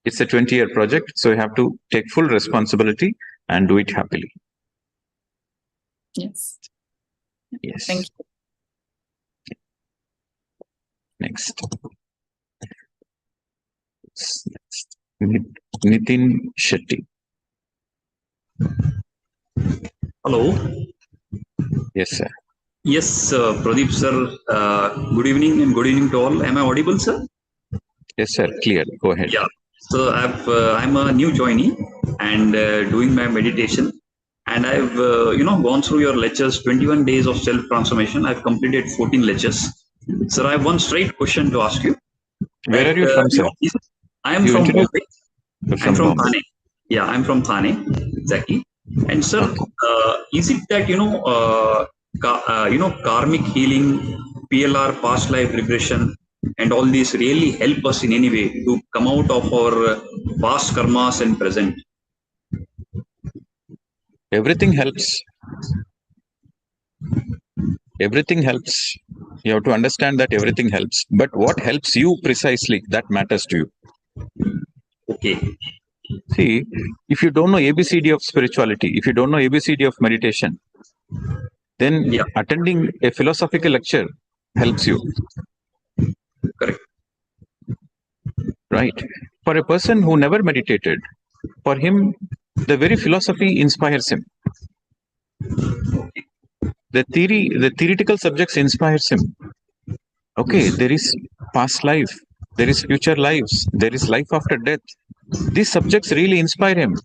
It's a 20-year project, so you have to take full responsibility and do it happily. Yes. Yes. Thank you. Next. Nitin Shetty. Hello. Yes, sir. Yes, Pradeep sir. Good evening and good evening to all. Am I audible, sir? Yes, sir. Clear. Go ahead. Yeah. So I'm a new joinee and doing my meditation, and I've gone through your lectures. 21 days of self transformation. I've completed 14 lectures. Sir, I have one straight question to ask you. Where are you from, sir? I am from Bombay. I'm from Bombay. Thane. Yeah, I'm from Thane, exactly. And sir, is it that karmic healing, PLR, past life regression, and all these really help us in any way to come out of our past karmas and present? Everything helps. Everything helps. You have to understand that everything helps. But what helps you precisely, that matters to you. Okay. See, if you don't know ABCD of spirituality, if you don't know ABCD of meditation, then attending a philosophical lecture helps you. Correct. Right. For a person who never meditated, for him, the very philosophy inspires him. The theoretical subjects inspires him. Okay, there is past life, there is future lives, there is life after death. These subjects really inspire him.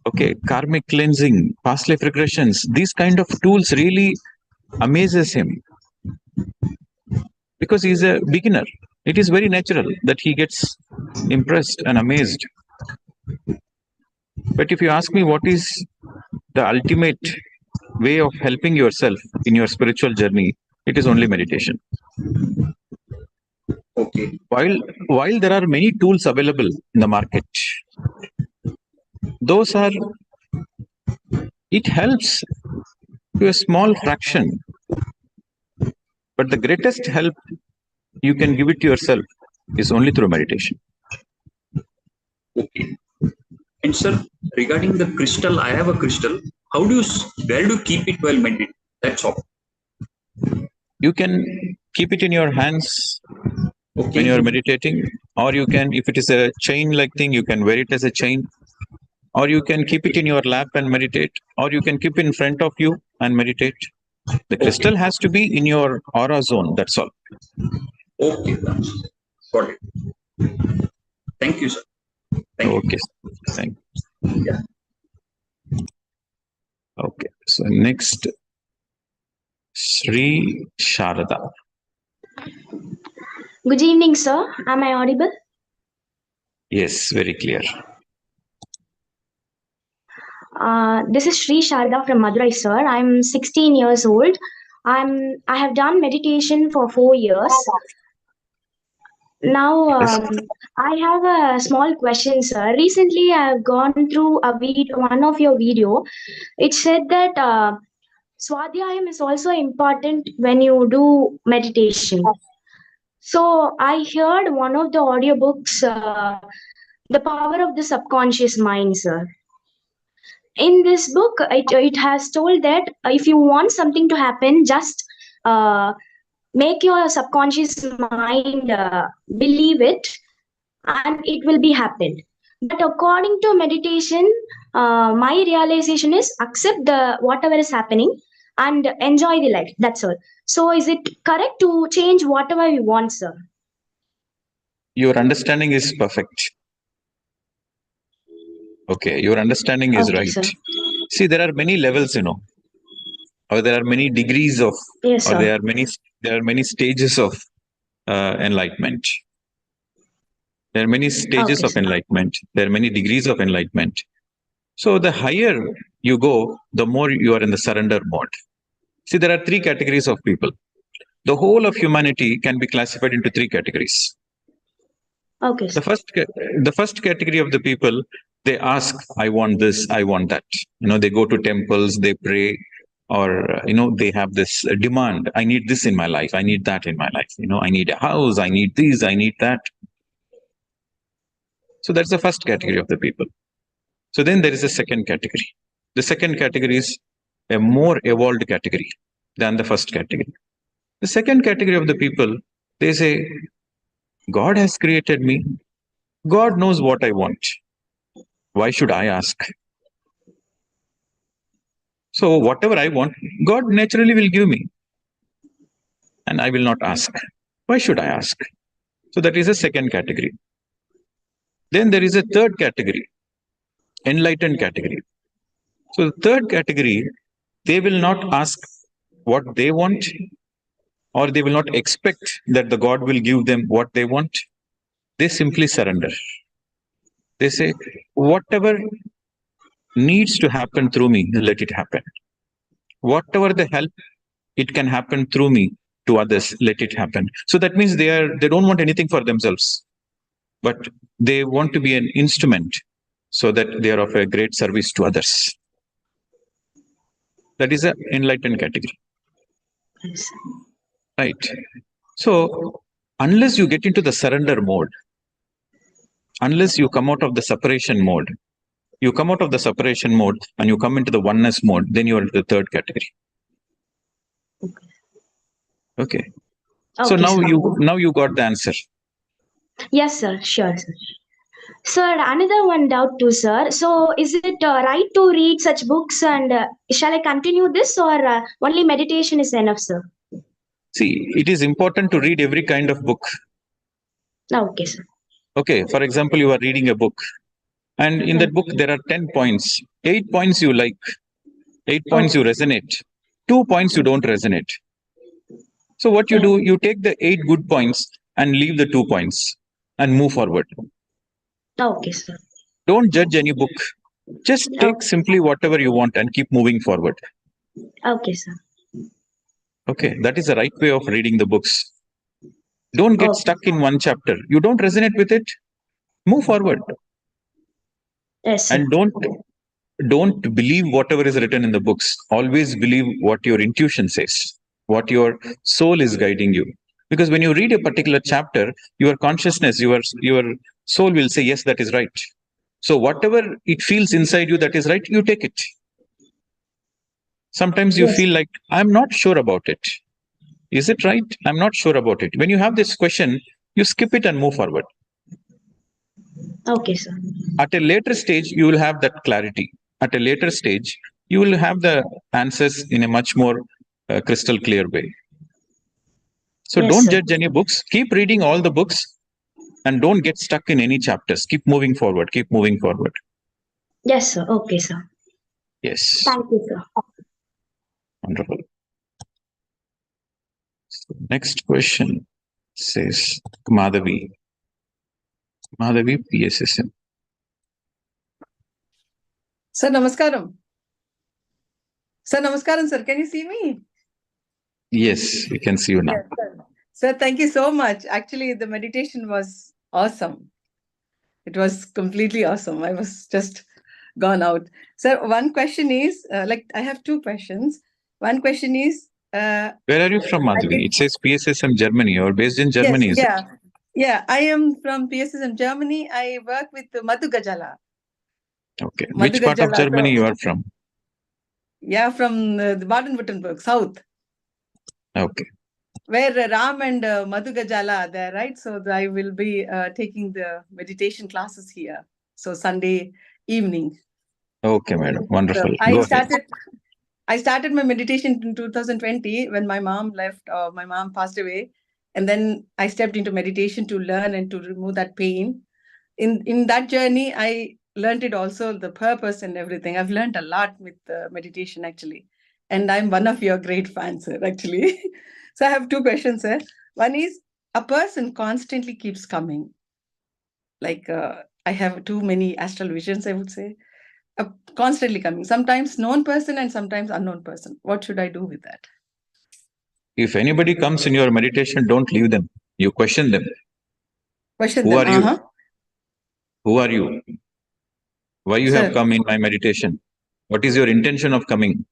Okay, karmic cleansing, past life regressions, these kind of tools really amazes him. Because he's a beginner. It is very natural that he gets impressed and amazed. But if you ask me what is the ultimate way of helping yourself in your spiritual journey, it is only meditation. Okay. While there are many tools available in the market, it helps to a small fraction, but the greatest help you can give it to yourself is only through meditation. Okay. And sir, regarding the crystal, I have a crystal. Where do you keep it while meditating? That's all. You can keep it in your hands when Okay. you're meditating, or you can, if it is a chain-like thing, you can wear it as a chain, or you can keep it in your lap and meditate, or you can keep it in front of you and meditate. The crystal has to be in your aura zone, that's all. Okay. Got it. Thank you, sir. Thank Okay. you. Thank you. Yeah. Okay. So next, Sri Sharada. Good evening, sir. Am I audible? Yes, very clear. This is Sri Sharda from Madurai, sir. I'm 16 years old. I have done meditation for 4 years. Now, I have a small question, sir. Recently, I have gone through one of your video. It said that Swadhyayam is also important when you do meditation. So I heard one of the audiobooks, The Power of the Subconscious Mind, sir. In this book, it has told that if you want something to happen, just make your subconscious mind believe it, and it will be happened. But according to meditation, my realization is accept the whatever is happening and enjoy the life. That's all. So is it correct to change whatever we want, sir? Your understanding is perfect. Okay, your understanding is right. Sir. See, there are many levels, or there are many degrees of, yes, or sir. there are many stages of enlightenment. There are many stages of sir. enlightenment. There are many degrees of enlightenment. So the higher you go, the more you are in the surrender mode. See, there are 3 categories of people. The whole of humanity can be classified into 3 categories. Okay. The first category of the people, they ask, I want this, I want that. They go to temples, they pray, or they have this demand. I need this in my life. I need that in my life. I need a house. I need this. I need that. So that's the first category of the people. So then there is a second category. The second category is a more evolved category than the first category. The second category of the people, they say, God has created me. God knows what I want. Why should I ask? So whatever I want, God naturally will give me. And I will not ask. Why should I ask? So that is a second category. Then there is a third category, enlightened category. So the third category, they will not ask what they want, or they will not expect that the God will give them what they want. They simply surrender. They say, whatever needs to happen through me, let it happen. Whatever the help it can happen through me to others, let it happen. So that means they don't want anything for themselves, but they want to be an instrument so that they are of a great service to others. That is an enlightened category. Right. So unless you get into the surrender mode, unless you come out of the separation mode, you come out of the separation mode and you come into the oneness mode, then you are in the third category. Okay. So now you got the answer. Yes, sir. Sure, sir. Sir, another one doubt too, sir. So, is it right to read such books, and shall I continue this, or only meditation is enough, sir? See, it is important to read every kind of book. Okay, sir. Okay, for example, you are reading a book, and in that book there are 10 points. 8 points you like, 8 points you resonate, 2 points you don't resonate. So what you do, you take the 8 good points and leave the 2 points and move forward. Okay, sir. Don't judge any book. Just take simply whatever you want and keep moving forward. Okay, sir. Okay, that is the right way of reading the books. Don't get Okay. stuck in one chapter. You don't resonate with it, move forward. Yes, sir. And don't believe whatever is written in the books. Always believe what your intuition says, what your soul is guiding you. Because when you read a particular chapter, your consciousness, your soul will say, yes, that is right. So whatever it feels inside you that is right, you take it. Sometimes you Yes. feel like, I'm not sure about it. Is it right? I'm not sure about it. When you have this question, you skip it and move forward. Okay, sir. At a later stage, you will have that clarity. At a later stage, you will have the answers in a much more crystal clear way. So Yes, don't sir. judge any books. Keep reading all the books and don't get stuck in any chapters. Keep moving forward. Keep moving forward. Yes, sir. Okay, sir. Yes. Thank you, sir. Wonderful. So next question says Madhavi. Madhavi, PSSM. Sir, namaskaram. Sir, namaskaram, sir. Can you see me? Yes, we can see you now. Yes, sir. Sir, thank you so much. Actually, the meditation was awesome. It was completely awesome. I was just gone out. Sir, one question is, I have two questions. One question is, Where are you from, I Madhavi? did- It says PSSM Germany. You're based in Germany, yes, is it? yeah. I am from PSSM Germany. I work with Madhu Gajala. Okay. Madhu Which part of Gajala. Germany you are from? Yeah, from the Baden-Württemberg, south. Okay. Where Ram and Madhu Gajala are there, right? So I will be taking the meditation classes here. So Sunday evening. Okay, madam. Wonderful. So I Go ahead. started my meditation in 2020 when my mom left, my mom passed away. And then I stepped into meditation to learn and to remove that pain. In that journey, I learned it also, the purpose and everything. I've learned a lot with meditation, actually. And I'm one of your great fans, sir, actually. So I have two questions, sir. One is, a person constantly keeps coming. Like I have too many astral visions, I would say. Constantly coming. Sometimes known person and sometimes unknown person. What should I do with that? If anybody comes in your meditation, don't leave them. You question them. Question Who them. are you? Who are you? Why you have Sir. come in my meditation? What is your intention of coming?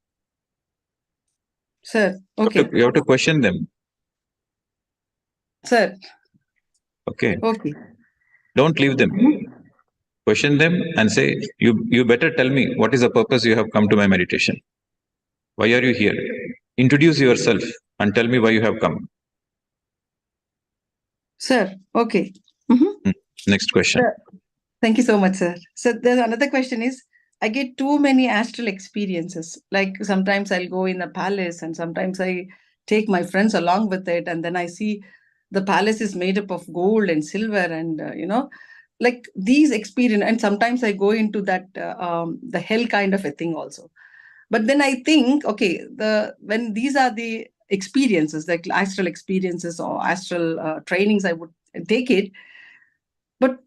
Sir, okay. You have to question them. Sir. Okay. Okay. Don't leave them. Question them and say, you better tell me what is the purpose you have come to my meditation. Why are you here? Introduce yourself and tell me why you have come. Sir, okay. Next question. Sir, thank you so much, sir. So then another question is, I get too many astral experiences. Like sometimes I'll go in a palace and sometimes I take my friends along with it. And then I see the palace is made up of gold and silver and, like these experience. And sometimes I go into that, the hell kind of a thing also. But then I think, okay, when these are the experiences, like astral experiences or astral trainings, I would take it. But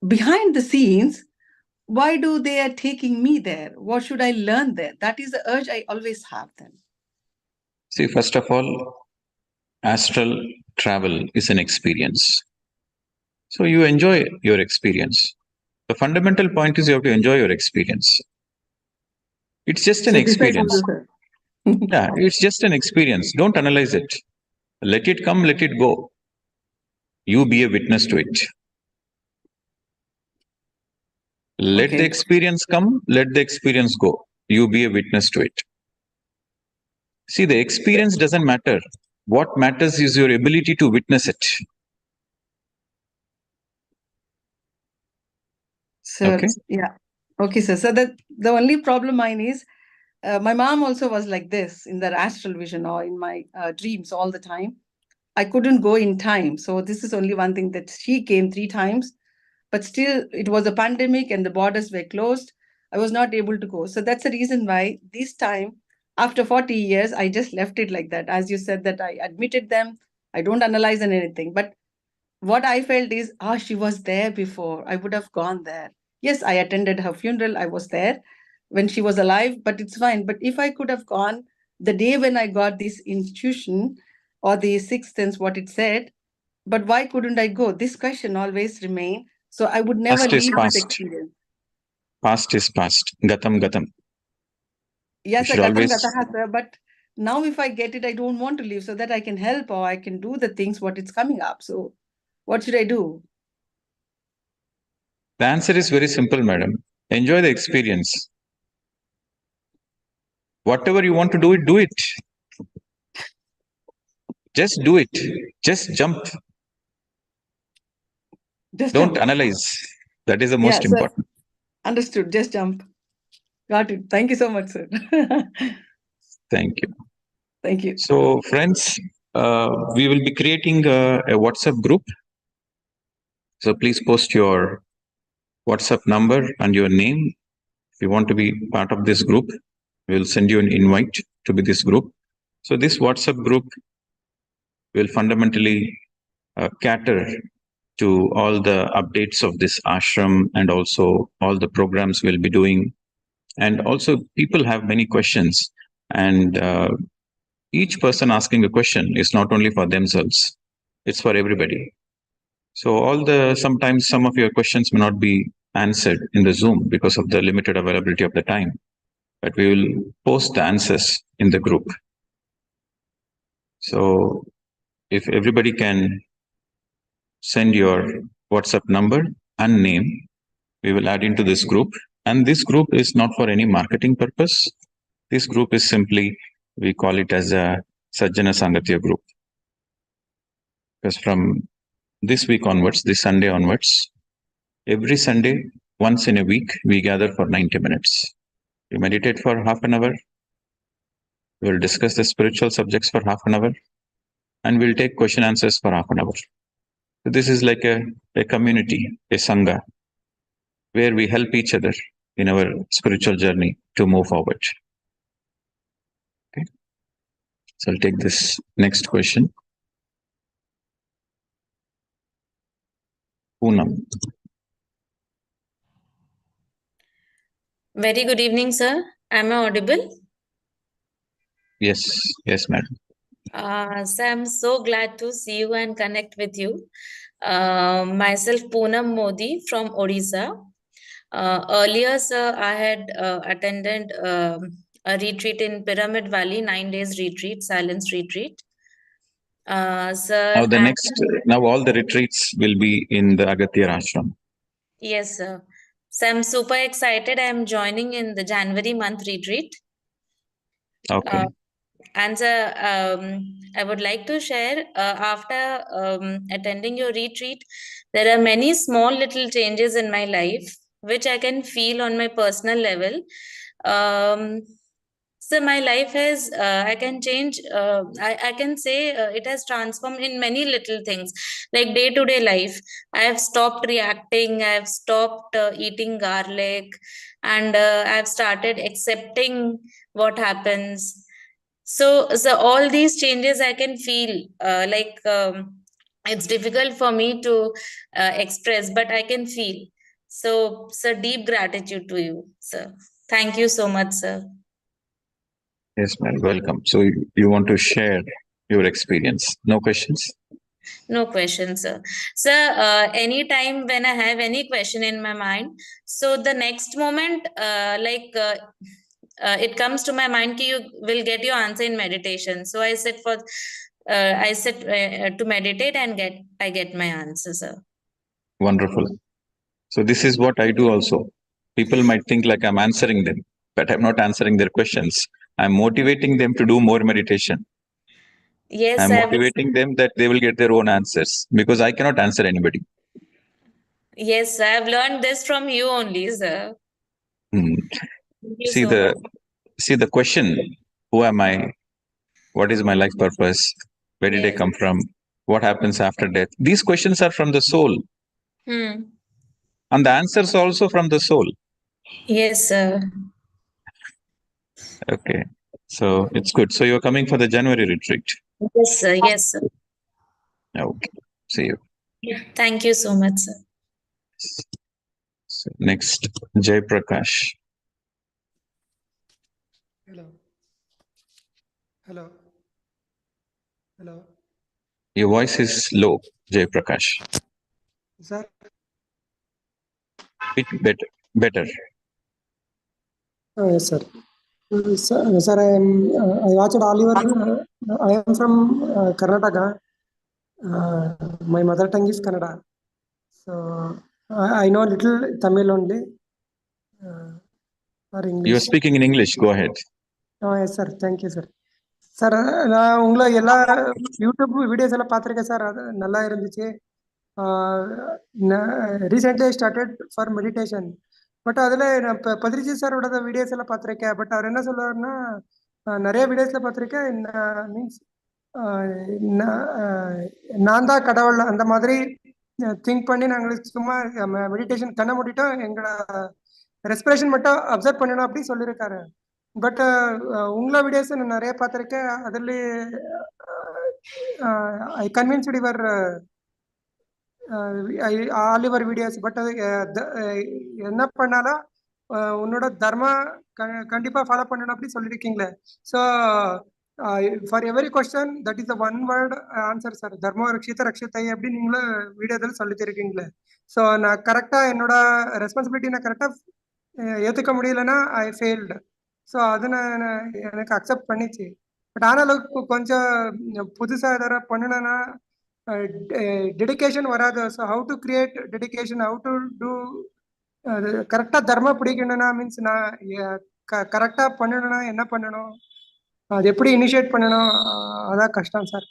behind the scenes, why do they are taking me there? What should I learn there? That is the urge I always have then. See, first of all, astral travel is an experience. So you enjoy your experience. The fundamental point is you have to enjoy your experience. It's just an experience. Yeah, it's just an experience. Don't analyze it. Let it come, let it go. You be a witness to it. Let the experience come, let the experience go. You be a witness to it. See, the experience doesn't matter. What matters is your ability to witness it. So, okay. Yeah. Okay, sir. So the only problem mine is, my mom also was like this in their astral vision or in my dreams all the time. I couldn't go in time. So this is only one thing that she came 3 times, but still it was a pandemic and the borders were closed. I was not able to go. So that's the reason why this time, after 40 years, I just left it like that. As you said that I admitted them, I don't analyze and anything. But what I felt is, she was there before. I would have gone there. Yes, I attended her funeral. I was there when she was alive, but it's fine. But if I could have gone the day when I got this intuition or the sixth sense, what it said, but why couldn't I go? This question always remain. So I would never Past is leave this past. experience. Past is past. Gatam gatam. Yes, You I should gatam always. gataha, sir, but now if I get it, I don't want to leave so that I can help or I can do the things what is coming up. So what should I do? The answer is very simple, madam. Enjoy the experience. Whatever you want to do it, do it. Just do it. Just jump. Just Don't jump. analyze. That is the most Yeah, sir. important. Understood. Just jump. Got it. Thank you so much, sir. Thank you. Thank you. So, friends, we will be creating a WhatsApp group. So please post your WhatsApp number and your name. If you want to be part of this group, we will send you an invite to be this group. So this WhatsApp group will fundamentally cater to all the updates of this ashram and also all the programs we'll be doing. And also people have many questions, and each person asking a question is not only for themselves, it's for everybody. So sometimes some of your questions may not be answered in the Zoom because of the limited availability of the time, but we will post the answers in the group. So if everybody can send your WhatsApp number and name, we will add into this group. And this group is not for any marketing purpose. This group is simply, we call it as a Sajjana Sangatya group. Because from this week onwards, this Sunday onwards, every Sunday, once in a week, we gather for 90 minutes. We meditate for half an hour. We'll discuss the spiritual subjects for half an hour. And we'll take question answers for half an hour. So this is like a community, a Sangha, where we help each other in our spiritual journey to move forward. Okay. So I'll take this next question. Poonam. Very good evening, sir. Am I audible? Yes, madam. So I'm so glad to see you and connect with you. Myself, Poonam Modi from Odisha. Earlier, sir, I had attended a retreat in Pyramid Valley, 9 days retreat, silence retreat. Sir, Now all the retreats will be in the Agatya Ashram. Yes, sir. So I'm super excited. I'm joining in the January month retreat. Okay. And I would like to share after attending your retreat, there are many small little changes in my life which I can feel on my personal level. So my life has, I can change, I can say it has transformed in many little things, like day-to-day life. I have stopped reacting, I have stopped eating garlic, and I've started accepting what happens. So all these changes I can feel it's difficult for me to express, but I can feel. So, deep gratitude to you, sir. Thank you so much, sir. Yes, ma'am. Welcome. So you want to share your experience? No questions? No questions, sir. Sir, anytime when I have any question in my mind, so the next moment, it comes to my mind, you will get your answer in meditation. So I sit to meditate and I get my answer, sir. Wonderful. So this is what I do also. People might think like I'm answering them, but I'm not answering their questions. I'm motivating them to do more meditation. Yes, I'm motivating them that they will get their own answers because I cannot answer anybody. Yes, I've learned this from you only, sir. Thank you See so much. the question, who am I? What is my life purpose? Where did I come from? What happens after death? These questions are from the soul. And the answers also from the soul. Yes, sir. Okay. So it's good. So you're coming for the January retreat. Yes, sir. Yes, sir. Okay. See you. Thank you so much, sir. So next, Jay Prakash. Hello. Hello. Hello. Your voice is low. Jay Prakash. Sir, Bit better. yes, sir. Sir, I watched all your. I am from Karnataka. My mother tongue is Kannada, so I know little Tamil only or English. You are speaking in English. Go ahead. Oh, yes, sir. Thank you, sir. Sir, நான் உங்களை எல்லா YouTube videos எல்லாம் பார்த்துருக்கேன் sir. அது நல்லா இருந்துச்சு. Recently I started for meditation. But அதில் நான் இப்போ பத்ரிஜி சாரோட வீடியோஸ் எல்லாம் பார்த்துருக்கேன். பட் அவர் என்ன சொல்லுவாருன்னா, நிறைய வீடியோஸில் பார்த்துருக்கேன். மீன்ஸ் நான் தான் கடவுள் அந்த மாதிரி திங்க் பண்ணி நாங்கள் சும்மா மெடிடேஷன் கண்ணை மூடிட்டோம், எங்களோட ரெஸ்பிரேஷன் மட்டும் அப்சர்வ் பண்ணணும் அப்படி சொல்லியிருக்காரு. பட் உங்களோட வீடியோஸ் நான் நிறைய பார்த்துருக்கேன். அதில் I convinced your all your videos. But அது என்ன பண்ணாலும் உன்னோட தர்மா கண்டிப்பாக ஃபாலோ பண்ணணும் அப்படி சொல்லியிருக்கீங்களே. So for every question that is the one word answer sir. தர்ம ரக்ஷித ரக்ஷத்தை அப்படி நீங்களும் வீடியோவில் சொல்லிட்டு இருக்கீங்களே. ஸோ நான் கரெக்டாக என்னோட ரெஸ்பான்சிபிலிட்டி நான் கரெக்டாக ஏற்றுக்க முடியலன்னா ஐ ஃபெயில்டு. ஸோ அது நான் எனக்கு அக்செப்ட் பண்ணிச்சு. பட் ஆனாலும் கொஞ்சம் புதுசாக எதாவது பண்ணணும்னா டெடிக்கேஷன் வராது. So how to create dedication, how to do கரெக்டாக தர்மா பிடிக்கணும்னா மீன்ஸ் நான் கரெக்டாக பண்ணணும்னா என்ன பண்ணணும், அது எப்படி இனிஷியேட் பண்ணணும், அதான் கஷ்டம் sir.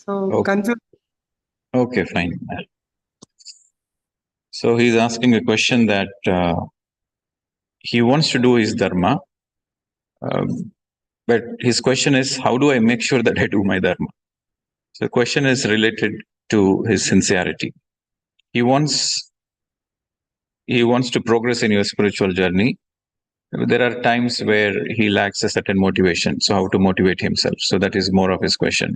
So confuse. Okay, fine. So he's asking a question that he wants to do his dharma, but his question is, how do I make sure that I do my dharma? So the question is related to his sincerity. He wants to progress in your spiritual journey. There are times where he lacks a certain motivation. So how to motivate himself? So that is more of his question.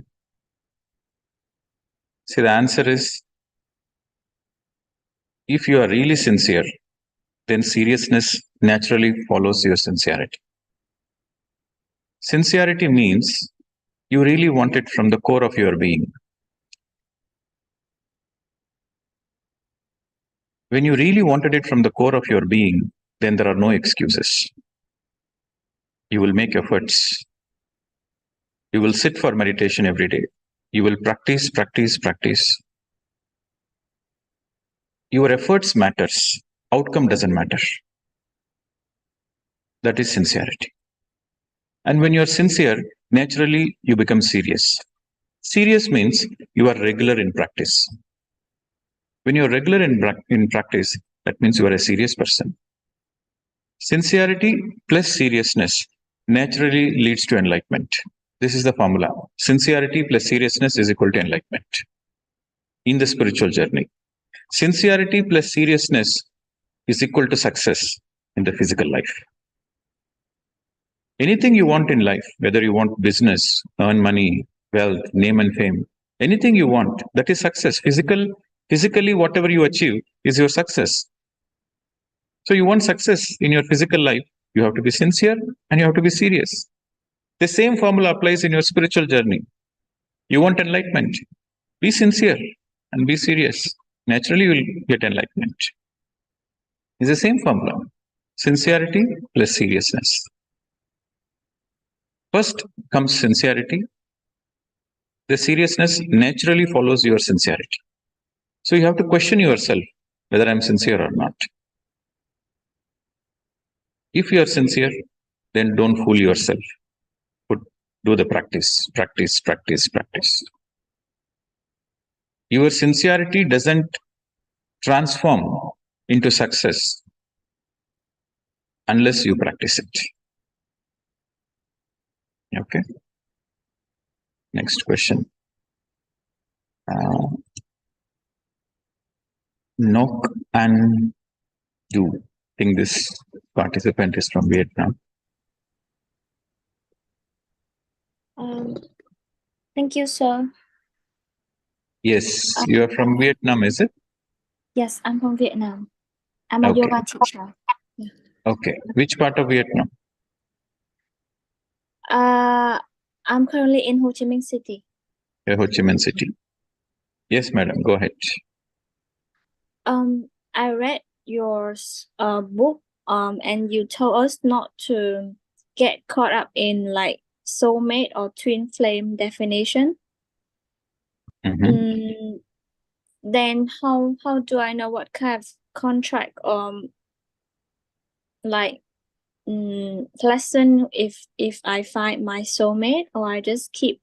See, the answer is, if you are really sincere, then seriousness naturally follows your sincerity. Sincerity means you really want it from the core of your being. When you really wanted it from the core of your being, then there are no excuses. You will make efforts. You will sit for meditation every day. You will practice. Your efforts matters. Outcome doesn't matter. That is sincerity. And when you are sincere, naturally you become serious. Serious means you are regular in practice. When you are regular in practice, that means you are a serious person. Sincerity plus seriousness naturally leads to enlightenment. This is the formula. Sincerity plus seriousness is equal to enlightenment in the spiritual journey. Sincerity plus seriousness is equal to success in the physical life. Anything you want in life, whether you want business, earn money, wealth, name and fame, anything you want, that is success. Physically, whatever you achieve is your success. So you want success in your physical life, you have to be sincere and you have to be serious. The same formula applies in your spiritual journey. You want enlightenment, be sincere and be serious. Naturally, you will get enlightenment. It's the same formula. Sincerity plus seriousness. First comes sincerity. The seriousness naturally follows your sincerity. So you have to question yourself whether I'm sincere or not. If you are sincere, then don't fool yourself. Do the practice. Your sincerity doesn't transform into success unless you practice it. Okay. Next question. Nok and Du. I think this participant is from Vietnam. Thank you, sir. Yes, you are from Vietnam, is it? Yes, I'm from Vietnam. I'm a Okay. yoga teacher. Okay. Which part of Vietnam? I'm currently in Ho Chi Minh City. Ho Chi Minh City. Yes, madam, go ahead. I read your book, and you told us not to get caught up in like soulmate or twin flame definition. Then how do I know what kind of contract like lesson if I find my soulmate, or I just keep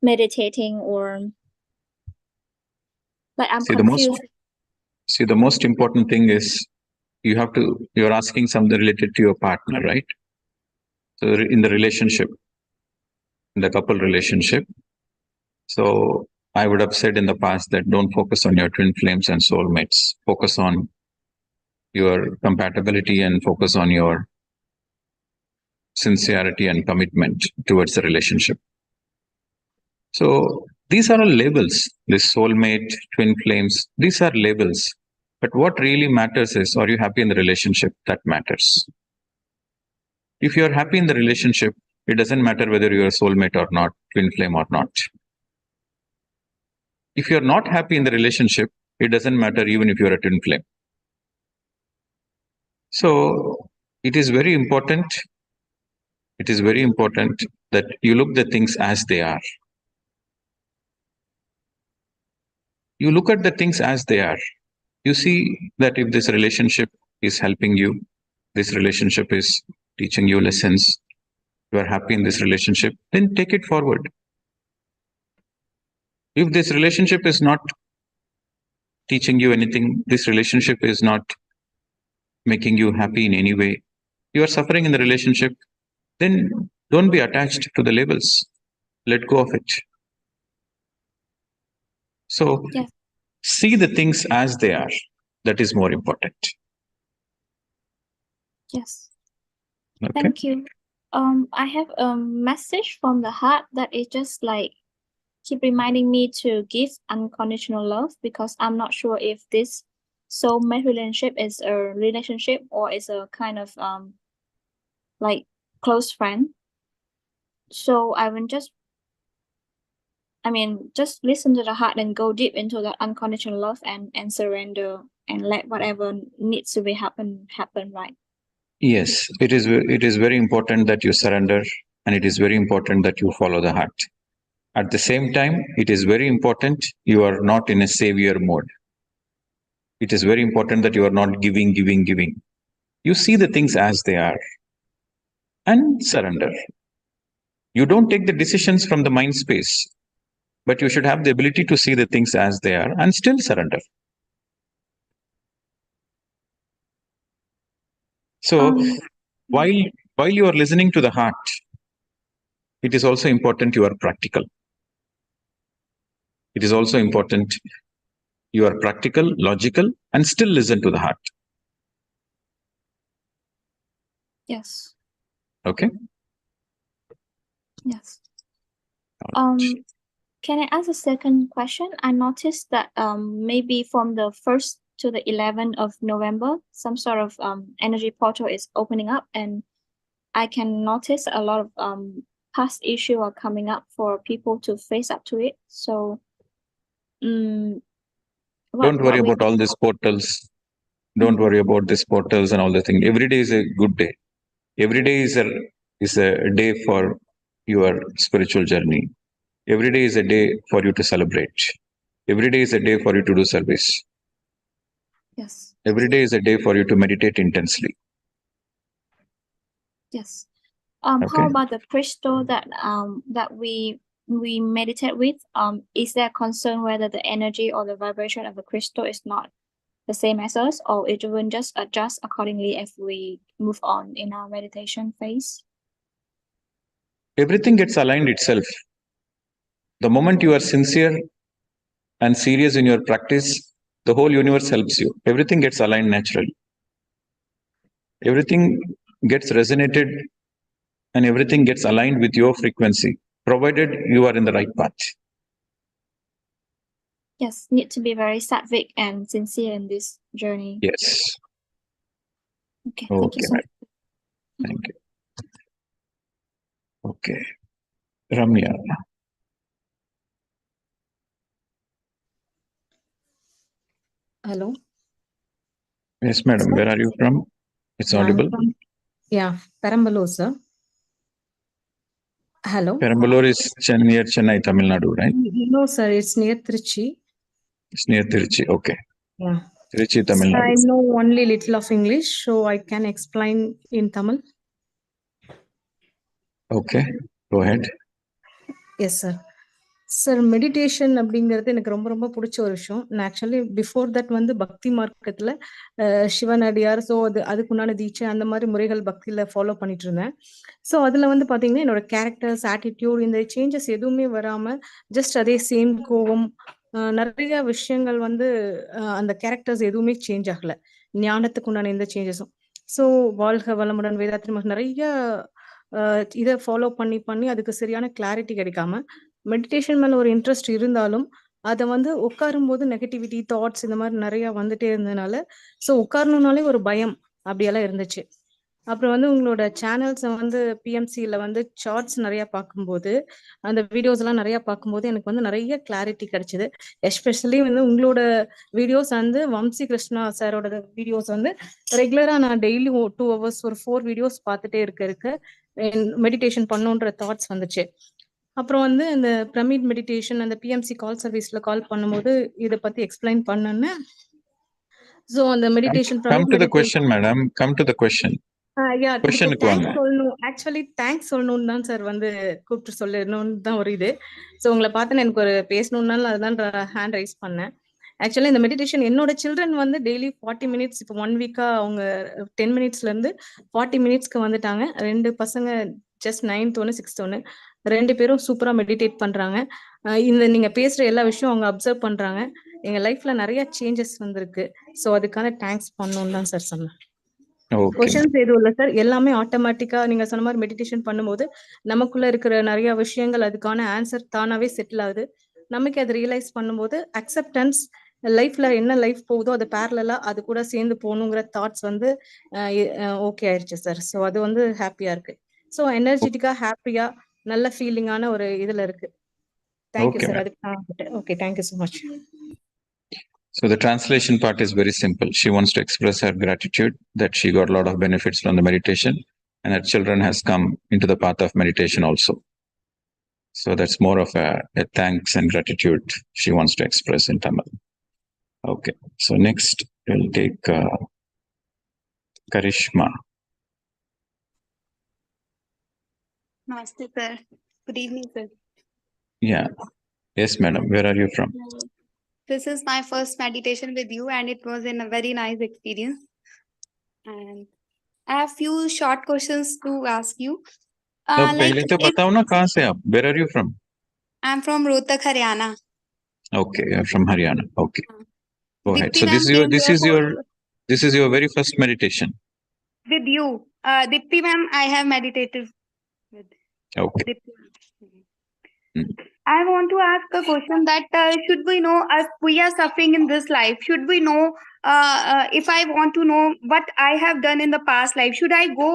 meditating, or like I'm confused. The most important thing is you're asking something related to your partner, right? So in the relationship, in the couple relationship. So I would have said in the past that don't focus on your twin flames and soulmates. Focus on your compatibility and focus on your sincerity and commitment towards the relationship. So these are all labels. This soulmate, twin flames, these are labels. But what really matters is, are you happy in the relationship? That matters. If you're happy in the relationship, it doesn't matter whether you're a soulmate or not, twin flame or not. If you're not happy in the relationship, it doesn't matter even if you're a twin flame. So it is very important. It is very important that you look the things as they are. You look at the things as they are. You see that if this relationship is helping you, this relationship is teaching you lessons, you are happy in this relationship, then take it forward. If this relationship is not teaching you anything, this relationship is not making you happy in any way, you are suffering in the relationship, then don't be attached to the labels. Let go of it. So see the things as they are. That is more important. Yes. Okay. Thank you. I have a message from the heart that is just like keep reminding me to give unconditional love, because I'm not sure if this soulmate relationship is a relationship or is a kind of like close friend. So I will just listen to the heart and go deep into that unconditional love and surrender and let whatever needs to be happen, right? Yes, it is very important that you surrender, and it is very important that you follow the heart. At the same time, it is very important you are not in a savior mode. It is very important that you are not giving. You see the things as they are and surrender. You don't take the decisions from the mind space, but you should have the ability to see the things as they are and still surrender. So while you are listening to the heart, it is also important you are practical. It is also important you are practical, logical, and still listen to the heart. Yes. Okay. Yes. Can I ask a second question? I noticed that maybe from the 1st to the 11th of November, some sort of energy portal is opening up, and I can notice a lot of past issues are coming up for people to face up to it. So don't worry about all these portals. Don't worry about these portals and all the things. Every day is a good day. Every day is a day for your spiritual journey. Every day is a day for you to celebrate. Every day is a day for you to do service. Yes. Every day is a day for you to meditate intensely. Yes. How about the crystal that we meditate with? Is there concern whether the energy or the vibration of the crystal is not the same as us, or it will just adjust accordingly if we move on in our meditation phase? Everything gets aligned itself. The moment you are sincere and serious in your practice, the whole universe helps you. Everything gets aligned naturally. Everything gets resonated and everything gets aligned with your frequency, provided you are in the right path. Yes, need to be very sattvic and sincere in this journey. Yes. Okay, thank you so much. Thank you. Okay. Ramya. Hello. Yes, madam. Where are you from? It's I'm audible. from, Perambalur, sir. Hello. Perambalur is near Chennai, Tamil Nadu, right? No, sir, it's near Trichy. It's near Tiruchi. Okay. Yeah. Tiruchi, Tamil Nadu. I know only little of English, so I can explain in Tamil. Okay. Go ahead. Yes, sir. Sir meditation அப்படிங்கிறது எனக்கு ரொம்ப ரொம்ப பிடிச்ச ஒரு விஷயம். நான் actually before that வந்து பக்தி மார்க்கத்தில் சிவனடியார், ஸோ அதுக்குண்டான தீட்சை அந்த மாதிரி முறைகள் பக்தியில் ஃபாலோ பண்ணிட்டு இருந்தேன். ஸோ அதில் வந்து பார்த்தீங்கன்னா என்னோட கேரக்டர்ஸ், ஆட்டிடியூட் இந்த சேஞ்சஸ் எதுவுமே வராமல் ஜஸ்ட் அதே சேம் கோவம், நிறைய விஷயங்கள் வந்து அந்த கேரக்டர்ஸ் எதுவுமே சேஞ்ச் ஆகலை. ஞானத்துக்கு உண்டான எந்த சேஞ்சஸும். ஸோ வாழ்க வளமுடன் வேதாத்திரி நிறைய இதை ஃபாலோ பண்ணி அதுக்கு சரியான கிளாரிட்டி கிடைக்காம மெடிடேஷன் மேல ஒரு இன்ட்ரெஸ்ட் இருந்தாலும் அதை வந்து உட்காரும்போது நெகட்டிவிட்டி தாட்ஸ் இந்த மாதிரி நிறைய வந்துட்டே இருந்ததுனால ஸோ உட்காரணும்னாலே ஒரு பயம் அப்படியெல்லாம் இருந்துச்சு. அப்புறம் வந்து உங்களோட சேனல்ஸை வந்து பிஎம்சியில் வந்து சார்ட்ஸ் நிறையா பார்க்கும்போது அந்த வீடியோஸ் எல்லாம் நிறையா பார்க்கும்போது எனக்கு வந்து நிறைய கிளாரிட்டி கிடைச்சிது. எஸ்பெஷலி வந்து உங்களோட வீடியோஸ் வந்து வம்சி கிருஷ்ணா சாரோட வீடியோஸ் வந்து ரெகுலராக நான் டெய்லி 2 hours ஒரு 4 வீடியோஸ் பார்த்துட்டே இருக்க மெடிடேஷன் பண்ணுன்ற தாட்ஸ் வந்துச்சு. அப்புறம் வந்து இந்த பிரமிட் மெடிடேஷன் அந்த பிஎம்சி கால் சர்வீஸ்ல கால் பண்ணும்போது இதை பத்தி எக்ஸ்பிளைன் பண்ணேன்னு. ஸோ அந்த meditation Come to the question, madam. Come to the question. Thanks சொல்லணும். ஆக்சுவலி தேங்க்ஸ் சொல்லணும்னு தான் சார் வந்து கூப்பிட்டு சொல்லணும்னு தான் ஒரு இது. ஸோ உங்களை பார்த்தேன்னு எனக்கு ஒரு பேசணும்னாலும் அதுதான் ஹேண்ட் ரைஸ் பண்ணேன். ஆக்சுவலி இந்த மெடிடேஷன் என்னோட சில்ட்ரன் வந்து டெய்லி 40 minutes இப்போ 1 week-ஆ அவங்க 10 minutes-ல-இருந்து 40 minutes-க்கு வந்துட்டாங்க. 2 பசங்க ஜஸ்ட் 9th ஒன்று 6th ஒன்று 2 பேரும் சூப்பராக மெடிடேட் பண்றாங்க. இந்த நீங்க பேசுற எல்லா விஷயம் அவங்க அப்சர்வ் பண்றாங்க. எங்க லைஃப்ல நிறைய சேஞ்சஸ் வந்திருக்கு. ஸோ அதுக்கான தேங்க்ஸ் பண்ணணும்னு தான் சார் சொன்னேன். கொஷன்ஸ் எதுவும் இல்லை சார், எல்லாமே ஆட்டோமேட்டிக்கா நீங்க சொன்ன மாதிரி மெடிடேஷன் பண்ணும்போது நமக்குள்ள இருக்கிற நிறைய விஷயங்கள் அதுக்கான ஆன்சர் தானாவே செட்டில் ஆகுது. நமக்கு அதை ரியலைஸ் பண்ணும்போது அக்செப்டன்ஸ், லைஃப்ல என்ன லைஃப் போகுதோ அது பேரலா அது கூட சேர்ந்து போகணுங்கிற தாட்ஸ் வந்து ஓகே ஆயிடுச்சு சார். ஸோ அது வந்து ஹாப்பியா இருக்கு. ஸோ எனர்ஜெட்டிக்கா ஹாப்பியா நல்ல ஃபீலிங்கான ஒரு இதுல இருக்கு. Thank you sir. அதுக்கு okay, thank you so much. So the translation part is very simple. She wants to express her gratitude that she got a lot of benefits from the meditation and her children has come into the path of meditation also. So that's more of a thanks and gratitude she wants to express in Tamil. Okay. So next we'll take Karishma. Namaste, sir. Good evening, sir. Yeah. Yes, madam. Where are you from? This is my first meditation with you, and it was a very nice experience. And I have few short questions to ask you. तो पहले तो बताओ ना कहाँ से आप? Where are you from? I'm from Rohtak, Haryana. Okay, you're from Haryana. Okay. Go ahead. Dipti So this is your very first meditation. With you, Dipti ma'am, I have meditated with. Okay. Dipti. I want to ask a question that should we know if we are suffering in this life? Should we know if I want to know what I have done in the past life? Should I go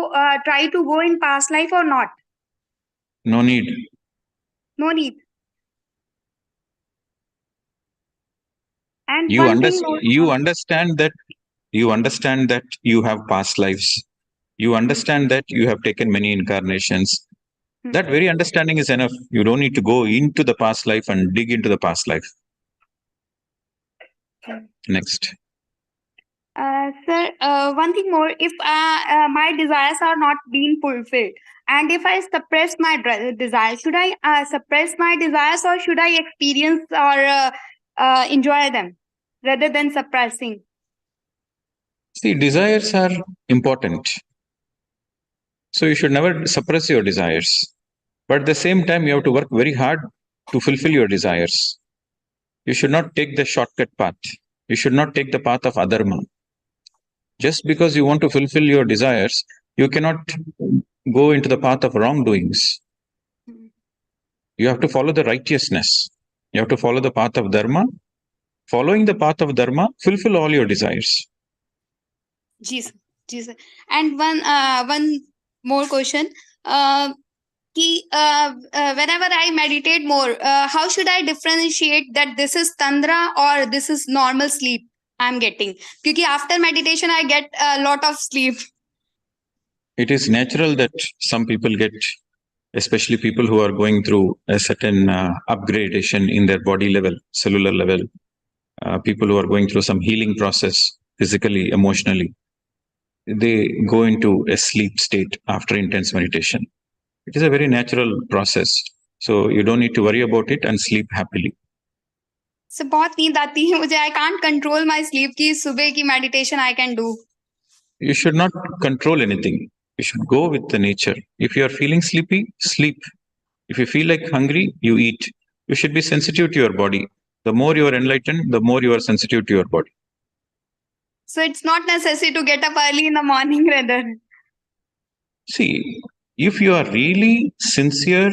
try to go in past life or not? No need. No need. And you understand that you have past lives. You understand that you have taken many incarnations. That very understanding is enough. You don't need to go into the past life and dig into the past life. Next. Sir, one thing more. If my desires are not being fulfilled, and if I suppress my desires, should I suppress my desires or should I experience or enjoy them rather than suppressing? See, desires are important. So you should never suppress your desires. But at the same time, you have to work very hard to fulfill your desires. You should not take the shortcut path. You should not take the path of adharma. Just because you want to fulfill your desires, you cannot go into the path of wrongdoings. You have to follow the righteousness. You have to follow the path of dharma. Following the path of dharma, fulfill all your desires. Jesus. And one more question. Whenever I meditate more, how should I differentiate that this is Tandra or this is normal sleep? I'm getting. Because after meditation, I get a lot of sleep. It is natural that some people get, especially people who are going through a certain upgradation in their body level, cellular level, people who are going through some healing process, physically, emotionally, they go into a sleep state after intense meditation. It is a very natural process. So you don't need to worry about it and sleep happily. So बहुत नींद आती है मुझे. I can't control my sleep कि सुबह की meditation I can do. You should not control anything. You should go with the nature. If you are feeling sleepy, sleep. If you feel like hungry, you eat. You should be sensitive to your body. The more you are enlightened, the more you are sensitive to your body. So it's not necessary to get up early in the morning rather. See, if you are really sincere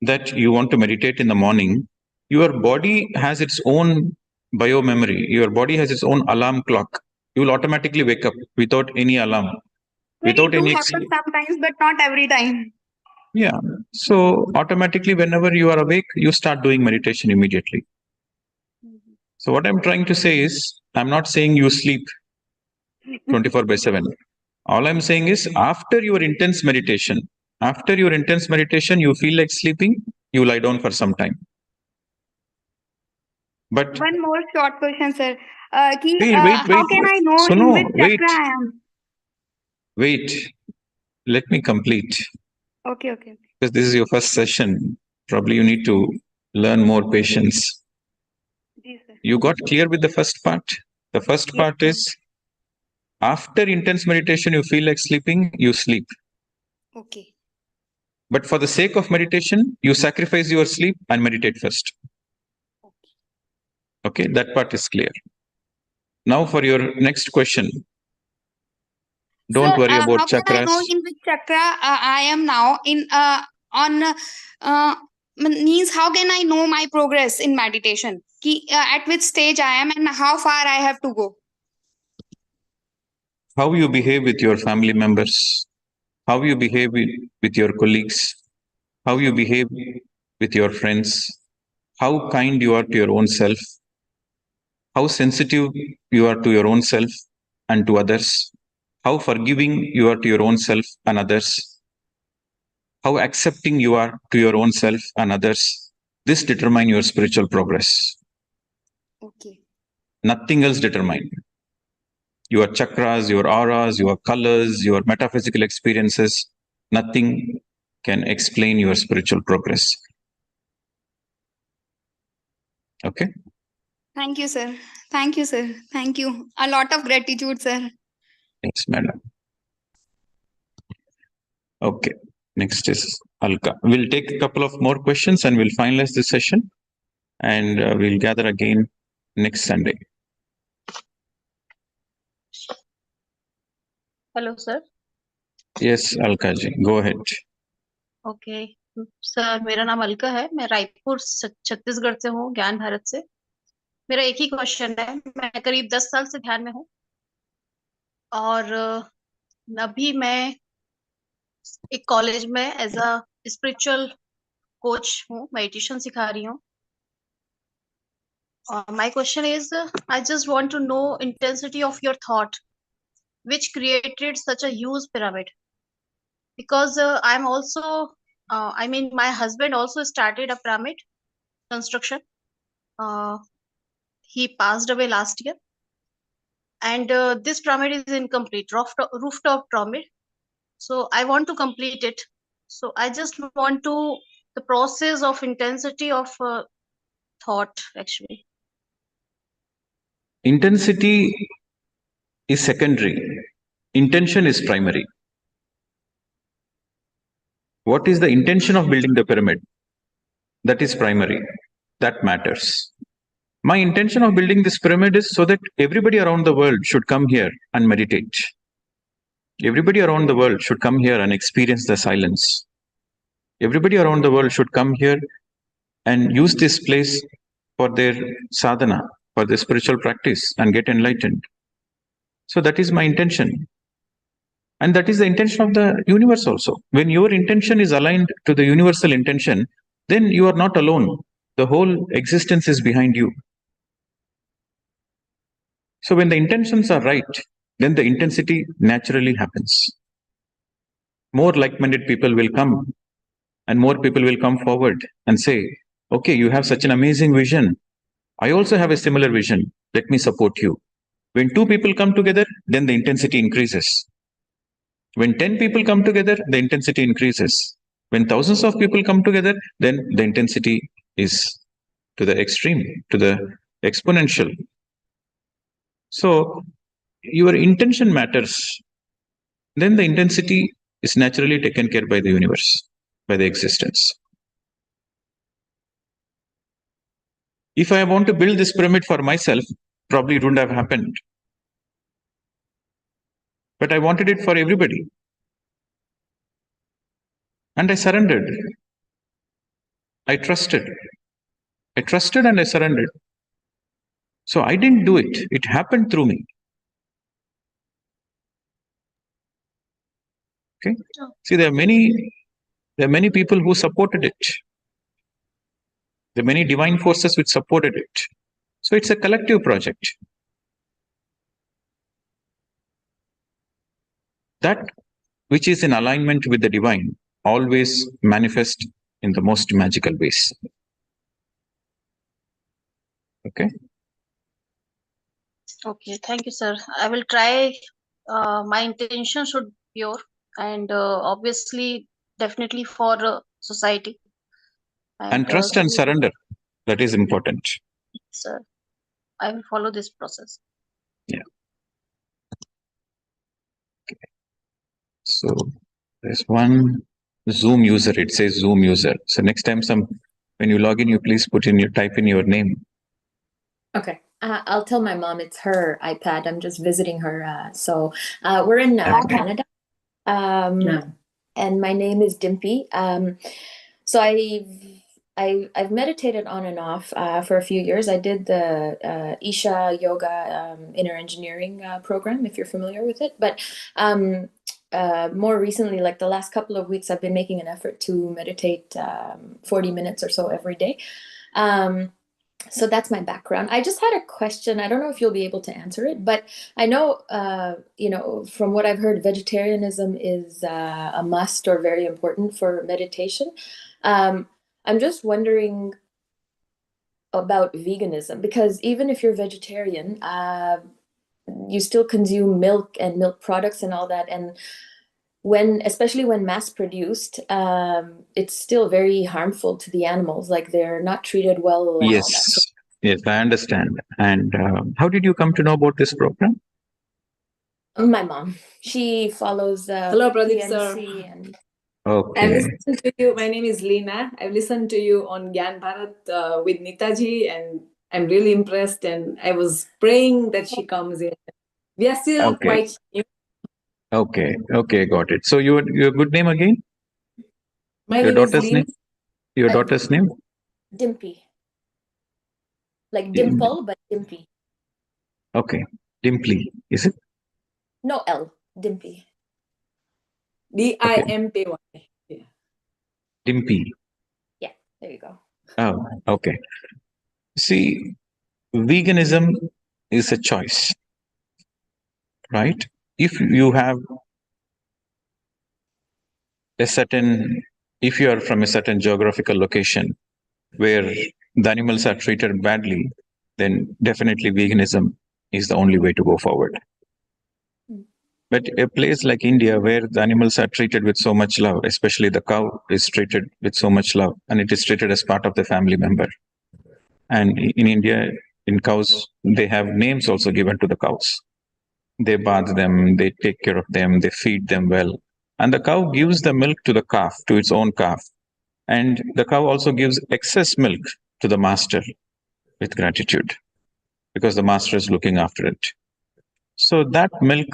that you want to meditate in the morning, your body has its own biomemory. Your body has its own alarm clock. You will automatically wake up without any alarm, without It do any happen sometimes, but not every time. Yeah. So automatically, whenever you are awake, you start doing meditation immediately. So what I'm trying to say is, I'm not saying you sleep 24/7. All I'm saying is, after your intense meditation, you feel like sleeping, you lie down for some time. But One more short question, sir. wait. How can I know in which chakra I am? Wait. Let me complete. Okay. Because this is your first session. Probably you need to learn more patience. You got clear with the first part? The first part is, after intense meditation, you feel like sleeping, you sleep. Okay. But for the sake of meditation, you sacrifice your sleep and meditate first. Okay, that part is clear. Now for your next question. Don't worry about how chakras. can I know in which chakra I am now? Means how can I know my progress in meditation? At which stage I am and how far I have to go? How you behave with your family members, how you behave with your colleagues, how you behave with your friends, how kind you are to your own self, how sensitive you are to your own self and to others, how forgiving you are to your own self and others, how accepting you are to your own self and others. This determines your spiritual progress. Okay. Nothing else determines. Your chakras, your auras, your colors, your metaphysical experiences, nothing can explain your spiritual progress. Okay? Thank you, sir. Thank you, sir. Thank you. A lot of gratitude, sir. Yes, madam. Okay. Next is Alka. We'll take a couple of more questions and we'll finalize this session. And we'll gather again next Sunday. Hello, sir. Yes, Alka ji, go ahead. Okay sir, मेरा नाम अलका है. मैं रायपुर छत्तीसगढ़ से हूँ, ज्ञान भारत से. मेरा एक ही क्वेश्चन है. मैं करीब 10 साल से ध्यान में हूँ और अभी मैं एक कॉलेज में एज अ स्पिरिचुअल कोच हूँ, मेडिटेशन सिखा रही हूँ. My question is, I just want to know intensity of your thought, which created such a huge pyramid. Because I'm also, my husband also started a pyramid construction. He passed away last year. And this pyramid is incomplete, rooftop pyramid. So I want to complete it. So I just want to, the process of intensity of thought, actually. Intensity is secondary. Intention is primary. What is the intention of building the pyramid? That is primary. That matters. My intention of building this pyramid is so that everybody around the world should come here and meditate. Everybody around the world should come here and experience the silence. Everybody around the world should come here and use this place for their sadhana, for their spiritual practice and get enlightened. So that is my intention. And that is the intention of the universe also. When your intention is aligned to the universal intention, then you are not alone. The whole existence is behind you. So when the intentions are right, then the intensity naturally happens. More like-minded people will come, and more people will come forward and say, okay, you have such an amazing vision. I also have a similar vision. Let me support you. When 2 people come together, then the intensity increases. When 10 people come together, the intensity increases. When thousands of people come together, then the intensity is to the extreme, to the exponential. So your intention matters. Then the intensity is naturally taken care by the universe, by the existence. If I want to build this pyramid for myself, probably it wouldn't have happened. But I wanted it for everybody. And I surrendered. I trusted. I trusted and I surrendered. So I didn't do it. It happened through me. Okay. See, there are many people who supported it. There are many divine forces which supported it. So it's a collective project. That which is in alignment with the divine always manifests in the most magical ways. Okay. Okay, thank you, sir. I will try. My intention should be pure and obviously, definitely for society. And trust and surrender. That is important. Sir, I will follow this process. Yeah. Okay. So there's one Zoom user. It says Zoom user. So next time, when you log in, you please type in your name. Okay. I'll tell my mom it's her iPad. I'm just visiting her. So we're in Canada. And my name is Dimpy. So I've meditated on and off for a few years. I did the Isha Yoga Inner Engineering program, if you're familiar with it. But more recently, like the last couple of weeks, I've been making an effort to meditate 40 minutes or so every day. So that's my background. I just had a question. I don't know if you'll be able to answer it, but I know, from what I've heard, vegetarianism is a must or very important for meditation. I'm just wondering about veganism, because even if you're vegetarian, you still consume milk and milk products and all that. And especially when mass produced, it's still very harmful to the animals. Like they're not treated well. And Yes. all that. So, Yes, I understand. And how did you come to know about this program? my mom, she follows Hello, Pradeep PNC sir. and Okay. I've listened to you. My name is Leena. I've listened to you on Gyan Bharat with Nitaji, and I'm really impressed. And I was praying that she comes in. We are still Okay. quite new. Okay. Okay. Got it. So your good name again? My Your name is daughter's Leena. name? Your daughter's name? Dimpy. Like dimple, but Dimpy. Okay. Dimply, is it? No L. Dimpy. Dimpy. Yeah. Dimpy. Yeah, there you go. Oh, okay. See, veganism is a choice, right? If you have if you are from a certain geographical location where the animals are treated badly, then definitely veganism is the only way to go forward. But a place like India, where the animals are treated with so much love, especially the cow is treated with so much love, and it is treated as part of the family member. And in India, in cows, they have names also given to the cows. They bath them, they take care of them, they feed them well. And the cow gives the milk to the calf, to its own calf. And the cow also gives excess milk to the master with gratitude, because the master is looking after it. So that milk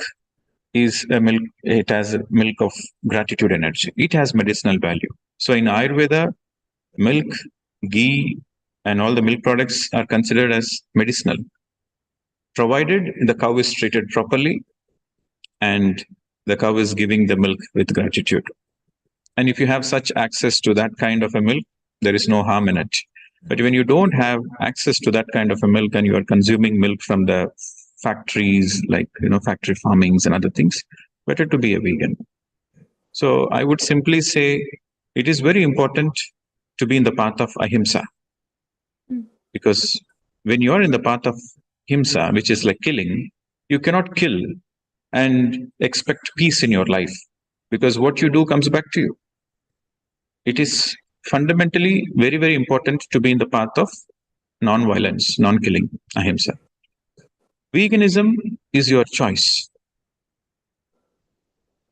is a milk, it has a milk of gratitude energy. It has medicinal value. So in Ayurveda, milk, ghee, and all the milk products are considered as medicinal, provided the cow is treated properly and the cow is giving the milk with gratitude. And if you have such access to that kind of a milk, there is no harm in it. But when you don't have access to that kind of a milk and you are consuming milk from the factories, like, factory farmings and other things, better to be a vegan. So I would simply say it is very important to be in the path of ahimsa, because when you are in the path of himsa, which is like killing, you cannot kill and expect peace in your life, because what you do comes back to you. It is fundamentally very, very important to be in the path of non-violence, non-killing, ahimsa. Veganism is your choice.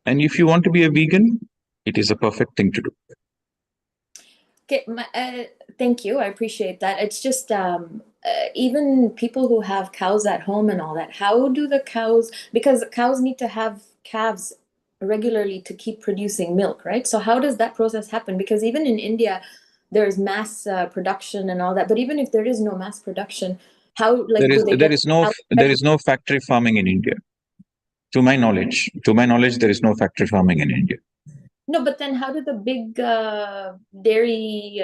And if you want to be a vegan, it is a perfect thing to do. Okay, thank you. I appreciate that. It's just even people who have cows at home and all that, how do the cows, because cows need to have calves regularly to keep producing milk, right? So how does that process happen? Because even in India, there's mass production and all that. But even if there is no mass production, how there is no factory farming in India. To my knowledge, there is no factory farming in India. No, but then how do the big dairy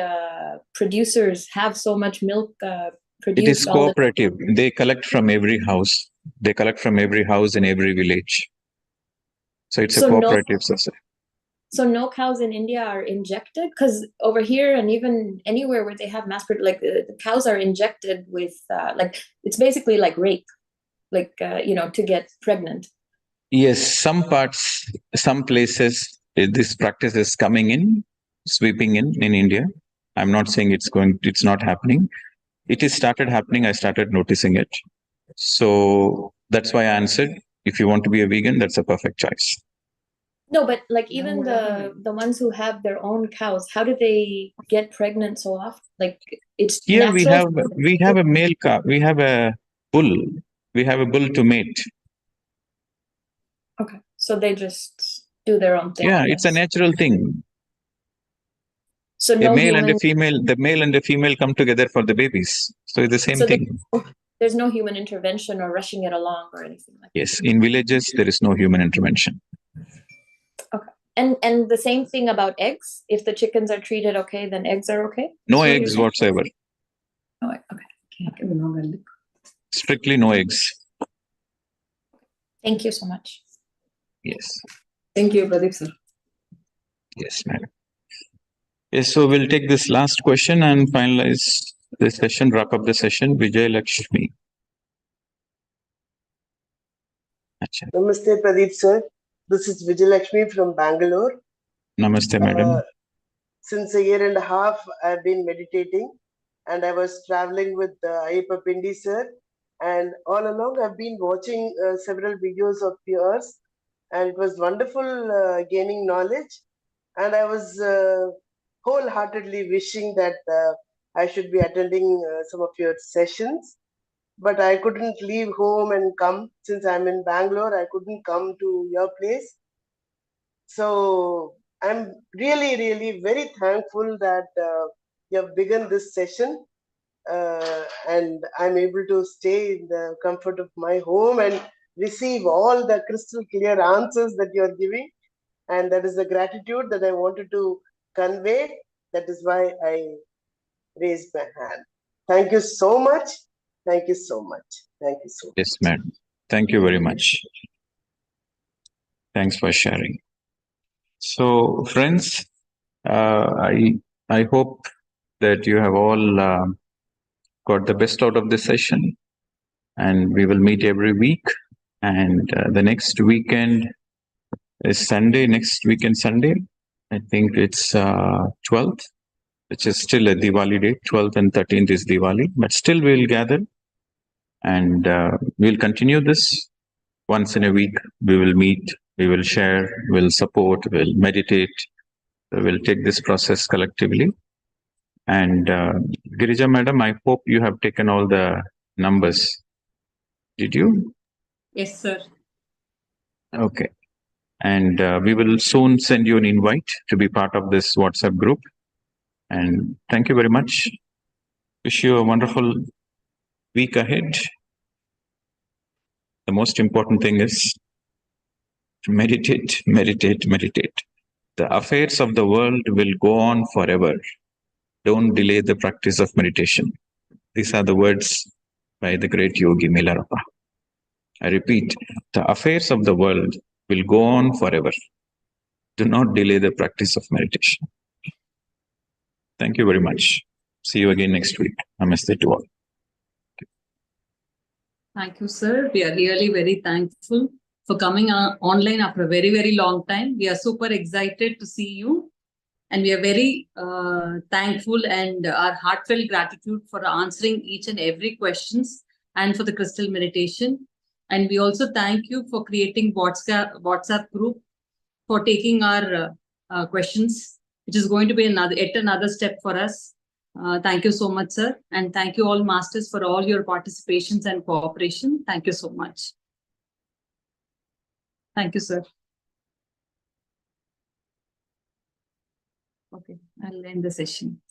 producers have so much milk produced? It is cooperative. They collect from every house. They collect from every house in every village. So it's a cooperative society. So no cows in India are injected? Because over here and even anywhere where they have mass production, like the cows are injected with like, it's basically like rape, like, to get pregnant. Yes, some parts, some places, this practice is coming in, sweeping in India. I'm not saying it's not happening. It is started happening. I started noticing it. So that's why I answered, if you want to be a vegan, that's a perfect choice. No, but like even the ones who have their own cows, how do they get pregnant so often? Like it's here natural. we have a male cow. We have a bull. We have a bull to mate. Okay, so they just do their own thing. Yeah, it's a natural thing. So the male and the female come together for the babies. So it's the same thing. There's no human intervention or rushing it along or anything like that. Yes, in villages there is no human intervention. Okay, and the same thing about eggs. If the chickens are treated okay, then eggs are okay. No eggs whatsoever. No, okay. Strictly no eggs. Thank you so much. Yes. Thank you, Pradeep sir. Yes, madam. Yes, so we'll take this last question and finalize the session, wrap up the session. Vijay Lakshmi. Namaste, Pradeep sir. This is Vijay Lakshmi from Bangalore. Namaste, madam. Since a year and a half, I've been meditating, and I was traveling with Ayyappa Pindi sir. And all along, I've been watching several videos of yours, and it was wonderful gaining knowledge. And I was wholeheartedly wishing that I should be attending some of your sessions. But I couldn't leave home and come. Since I'm in Bangalore, I couldn't come to your place. So I'm really, really very thankful that you have begun this session, and I'm able to stay in the comfort of my home and receive all the crystal clear answers that you're giving. And that is the gratitude that I wanted to convey. That is why I raised my hand. Thank you so much. Thank you so much. Thank you so much. Yes, madam. Thank you very much. Thanks for sharing. So, friends, I hope that you have all got the best out of this session, and we will meet every week. And the next weekend is Sunday. Next weekend, Sunday, I think it's 12th, which is still a Diwali day. 12th and 13th is Diwali, but still we'll gather, and we'll continue this. Once in a week, we will meet, we will share, we'll support, we'll meditate. We'll take this process collectively. And Girija madam, I hope you have taken all the numbers. Did you? Yes, sir. Okay. And we will soon send you an invite to be part of this WhatsApp group. And thank you very much. Wish you a wonderful week ahead. The most important thing is to meditate, meditate, meditate. The affairs of the world will go on forever. Don't delay the practice of meditation. These are the words by the great yogi Milarepa. I repeat, the affairs of the world will go on forever. Do not delay the practice of meditation. Thank you very much. See you again next week. Namaste to all. Thank you, sir. We are really very thankful for coming online after a very, very long time. We are super excited to see you. And we are very thankful and our heartfelt gratitude for answering each and every questions and for the crystal meditation. And we also thank you for creating WhatsApp group, for taking our questions, which is going to be yet another step for us. Thank you so much, sir. And thank you all masters for all your participations and cooperation. Thank you so much. Thank you, sir. Okay, I'll end the session.